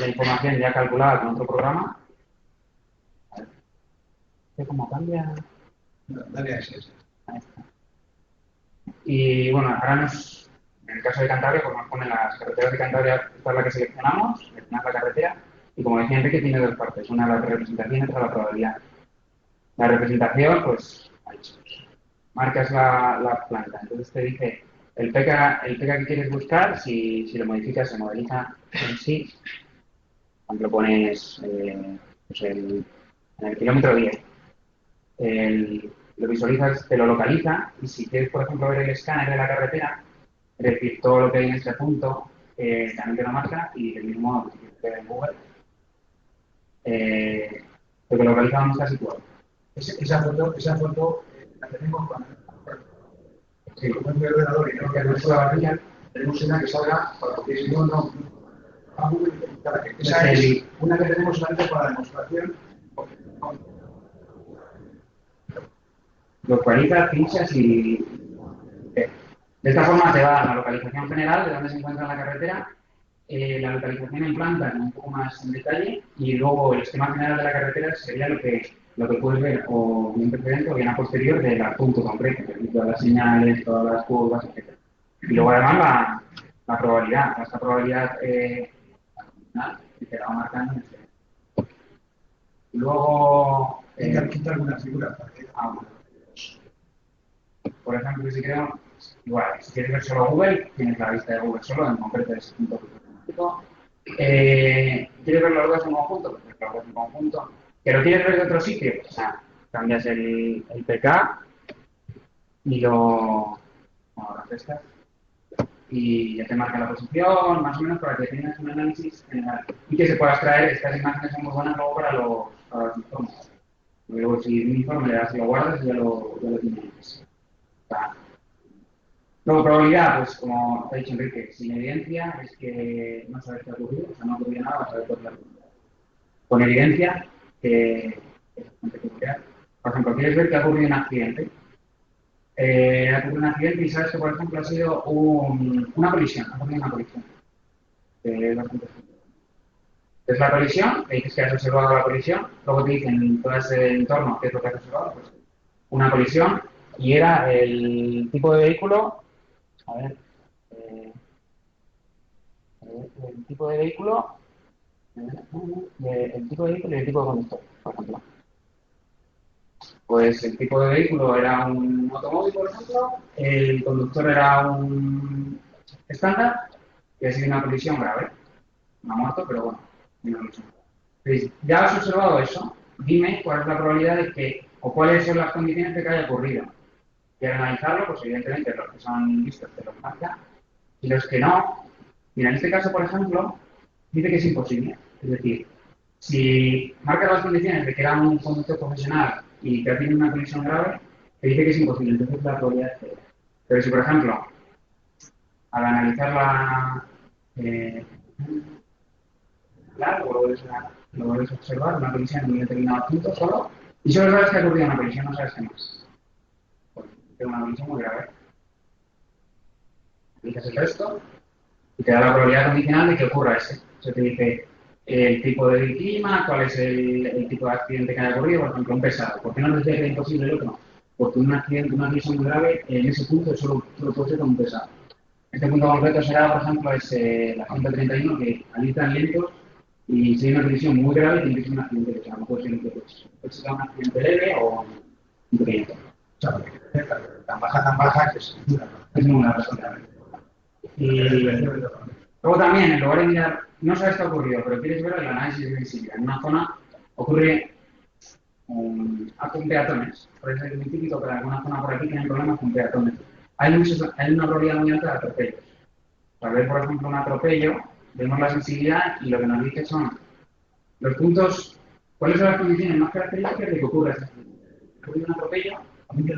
información ya calculada con otro programa. A ver. ¿Cómo cambia? Dale a ese. Ahí está. Y bueno, ahora en el caso de Cantabria, pues nos ponen las carreteras de Cantabria, esta es la que seleccionamos la carretera, y como decía Enrique, tiene dos partes, una la representación y otra la probabilidad. La representación, pues, marcas la planta, entonces te dice el PK que quieres buscar, si lo modificas, se modeliza en sí, aunque lo pones pues en el kilómetro 10. Lo visualizas, te lo localiza, y si quieres, por ejemplo, ver el escáner de la carretera, es decir, todo lo que hay en este punto, también te lo marca, y del mismo modo, si quieres ver en Google, lo que localiza donde está situado. Esa foto la tenemos cuando como es mi ordenador y no que no es la batería, tenemos una que salga para que si no. Esa es una que tenemos solamente para demostración. Localiza, pinchas y de esta forma te va la localización general de dónde se encuentra la carretera, la localización en planta un poco más en detalle, y luego el esquema general de la carretera sería lo que puedes ver o bien precedente o bien a posterior del punto concreto, es decir, todas las señales, todas las curvas, etc. Y luego además la probabilidad, esta probabilidad que te la va marcando en este. Y luego Hay que quitar alguna figura. Por ejemplo, si queremos, igual, si quieres ver solo Google, tienes la vista de Google solo, en concreto es punto. ¿Quieres ver los dos en conjunto? Pues los dos en conjunto. ¿Que lo quieres ver de otro sitio? O sea, cambias el PK y lo refrescas y ya te marca la posición, más o menos, para que tengas un análisis general y que se pueda extraer. Estas imágenes son muy buenas luego para los informes. Luego, si un informe le das y lo guardas, ya lo tienes. Luego, probabilidad, pues como te ha dicho Enrique, sin evidencia es que no sabes qué ha ocurrido, o sea, no ha ocurrido nada, vas a ver por la probabilidad. Con evidencia, que es bastante peculiar. Por ejemplo, quieres ver que ha ocurrido un accidente. Ha ocurrido un accidente y sabes que, por ejemplo, ha sido una colisión, ha ocurrido una colisión. Es la colisión, te dices que has observado la colisión, luego te dicen todo ese entorno qué es lo que has observado, pues una colisión, y era el tipo de vehículo, el tipo de vehículo y el tipo de conductor, por ejemplo. Pues el tipo de vehículo era un automóvil, por ejemplo, el conductor era un estándar, que ha sido una colisión grave, no ha muerto, pero bueno, una colisión. Entonces, ya has observado eso, dime cuál es la probabilidad de que, o cuáles son las condiciones de que haya ocurrido. Y al analizarlo, pues evidentemente los que son listos te los marca, y los que no, mira, en este caso, por ejemplo, dice que es imposible. Es decir, si marcas las condiciones de que era un conductor profesional y que ha tenido una colisión grave, te dice que es imposible, entonces la probabilidad es cero. Pero si, por ejemplo, al analizar claro, lo vuelves a observar, una colisión en un determinado punto solo, y solo sabes que ha ocurrido una colisión, no sabes qué más. Porque es una colisión muy grave. Dices el resto y te da la probabilidad condicional de que ocurra ese. Se te dice el tipo de clima, cuál es el tipo de accidente que haya ocurrido, por ejemplo, un pesado. ¿Por qué no decía que era imposible el otro? Porque un accidente, una colisión muy grave, en ese punto solo puede ser con un pesado. Este punto concreto será, por ejemplo, es la 131, que allí están lentos y si hay una colisión muy grave, tiene que ser un accidente que no puede ser un coche. Puede ser un accidente leve o un pequeño. O sea, porque tan baja que es nula. Es muy una y luego también, en lugar de mirar, no sabes qué ha ocurrido, pero quieres ver el análisis de visibilidad. En una zona ocurre un peatones. Por eso es muy típico que en alguna zona por aquí tienen problemas con peatones. Hay una probabilidad muy alta de atropellos. Para ver, por ejemplo, un atropello, vemos la sensibilidad y lo que nos dice son los puntos, cuáles son las condiciones más características de que ocurra ese accidente. Ocurre un atropello, a mí me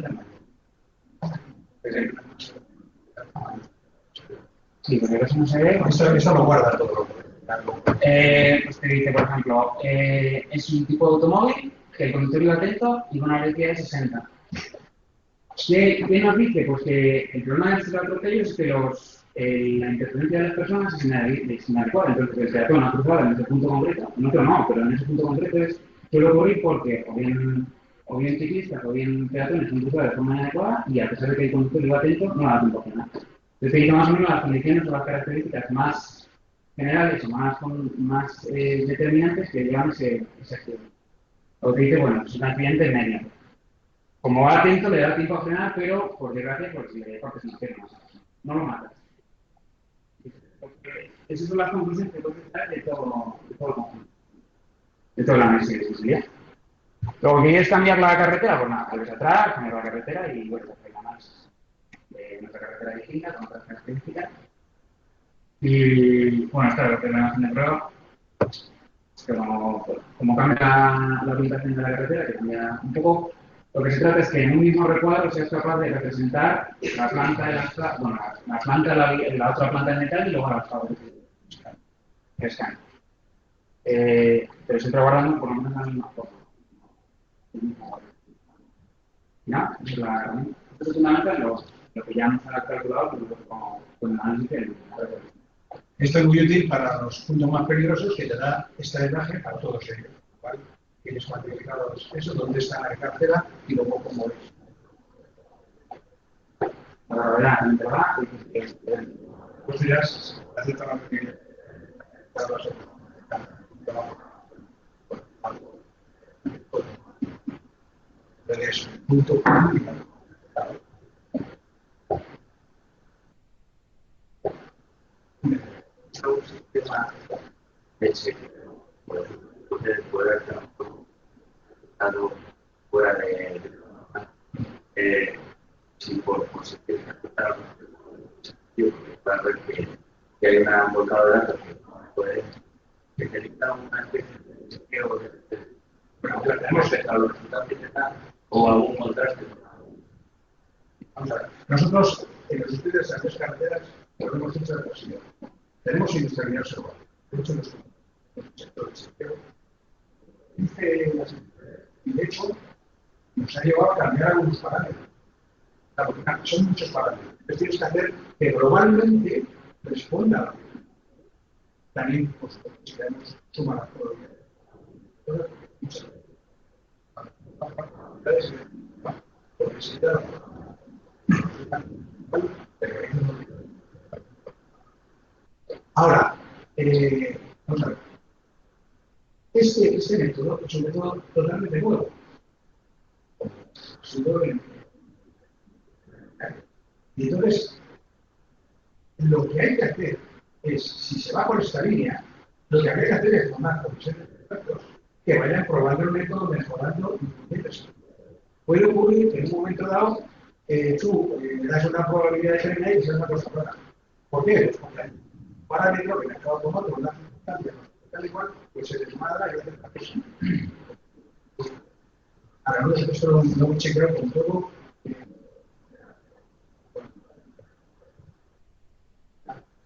sí, porque eso no se ve. Eso lo guarda todo. Pues te dice, por ejemplo, es un tipo de automóvil que el conductor iba atento y con una velocidad de 60. ¿Qué nos dice? Pues que el problema de este atropello es que la interferencia de las personas es inadecuada. Entonces, el peatón ha cruzado en ese punto concreto, en otro no, pero en ese punto concreto suele ocurrir porque o bien ciclistas o bien peatones han cruzado de forma inadecuada y a pesar de que el conductor iba atento, no da tiempo a frenar. Entonces, te dice más o menos las condiciones o las características más generales o más determinantes que llevan ese accidente. O te dice, bueno, es un accidente medio. Como va atento, le da tiempo a frenar, pero por desgracia, porque se nos pierde más. No lo matas. Esas son las conclusiones que puedes traer de todo el conjunto. De todo el análisis de visibilidad. Luego, ¿quieres cambiar la carretera? Pues nada, sales atrás, cambias la carretera y vuelves a hacer el análisis de nuestra carretera distinta, con otras características. Y bueno, esto es lo que vemos en el prueba. Como cambia la orientación de la carretera, que cambia un poco, lo que se trata es que en un mismo recuadro seas capaz de representar la planta de la planta de la otra planta de metal y luego las fábricas que están. Pero siempre guardando por lo menos la misma forma. ¿No? Esa es la herramienta. Esto es fundamental lo que ya nos ha calculado con el análisis del recuadro. Esto es muy útil para los puntos más peligrosos que te da esta imagen para todos ellos. ¿Vale? Tienes cuantificado eso, dónde está la cartera y luego cómo es. La verdad, pues ya se acepta la primera. Es un punto un sistema de chequeo, puede estar fuera de si por conseguir ejecutar para ver que hay una volcada de datos que necesita una especie de chequeo bueno, tenemos los resultados que te dan o algún contraste. Vamos a ver. Nosotros en los estudios de las tres carreteras lo hemos hecho de la siguiente. Tenemos industrialidad observada. De hecho, los sectores chequeo y de hecho nos ha llevado a cambiar algunos parámetros. Porque son muchos parámetros. Entonces tienes que hacer que globalmente responda a la vida. También, pues, si queremos sumar las probabilidades. Ahora, vamos a ver. Este método es un método totalmente nuevo. Y entonces, lo que hay que hacer es, si se va por esta línea, lo que habría que hacer es tomar comisiones de expertos que vayan probando el método, mejorando y etc. Puede ocurrir que en un momento dado tú le das una probabilidad determinada y se una cosa rara. ¿Por qué? Pues porque hay un parámetro que acaba tomando una circunstancia tal y cual, pues se desmadra y hace otra cosa. Ahora, nosotros lo hemos chequeado con todo.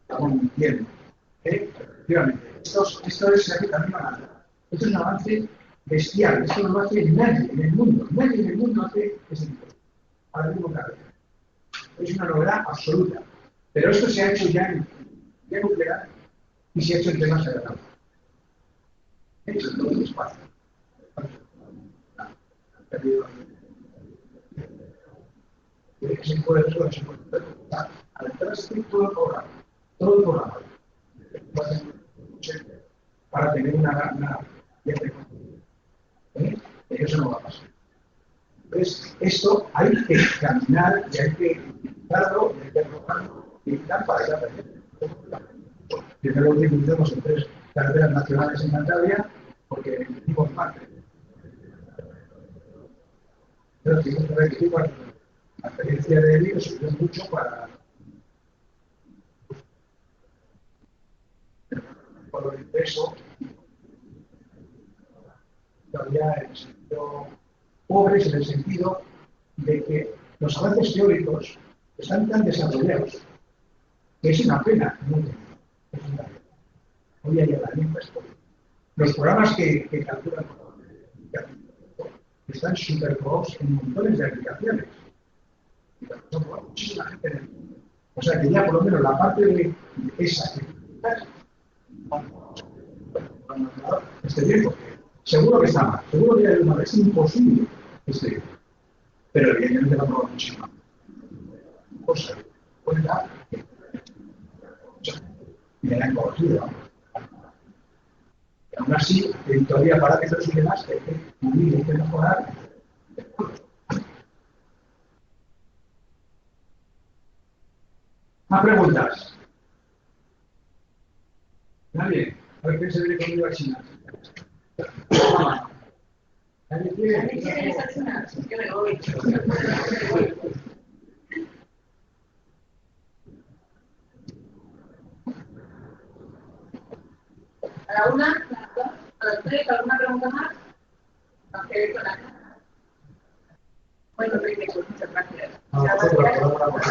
Estamos mintiendo. Efectivamente. Esto es el camino adelante. Esto es un avance bestial, esto no lo hace nadie en el mundo. Nadie en el mundo hace ese tipo. Ahora mismo carrera. Es una novedad absoluta. Pero esto se ha hecho ya en nuclear y se ha hecho en temas aeronáuticos. Hecho en todo el espacio. Se puede al entrar todo el programa, para tener una eso no va a pasar. Entonces, esto hay que caminar y hay que darlo, y hay que robarlo y dar para allá. Primero lo dividimos en 3 carreteras nacionales en Cantabria, porque el equipo es más. Pero tenemos que ver que la experiencia de él sirvió mucho para el ingreso. Todavía en el sentido pobres en el sentido de que los avances teóricos están tan desarrollados que es una pena. Hoy hay herramientas. Los programas que calculan están superprobados en montones de aplicaciones. Y son por muchísima gente en el mundo. O sea que ya por lo menos la parte de esa que este tiempo, seguro que está mal, seguro que hay una vez imposible pero evidentemente va a probar muchísimo. Cosa que cuenta y me la han conocido. Aún así, hay todavía parámetros y demás que hay que pulir, hay que mejorar. ¿Más preguntas? ¿Nadie? A ver quién se viene conmigo a China. ¿Nadie quiere? ¿Quién es a China? Yo me voy. A la 1, a las 3, ¿alguna pregunta más? Aunque con la... Bueno, muchas gracias. Muchas gracias.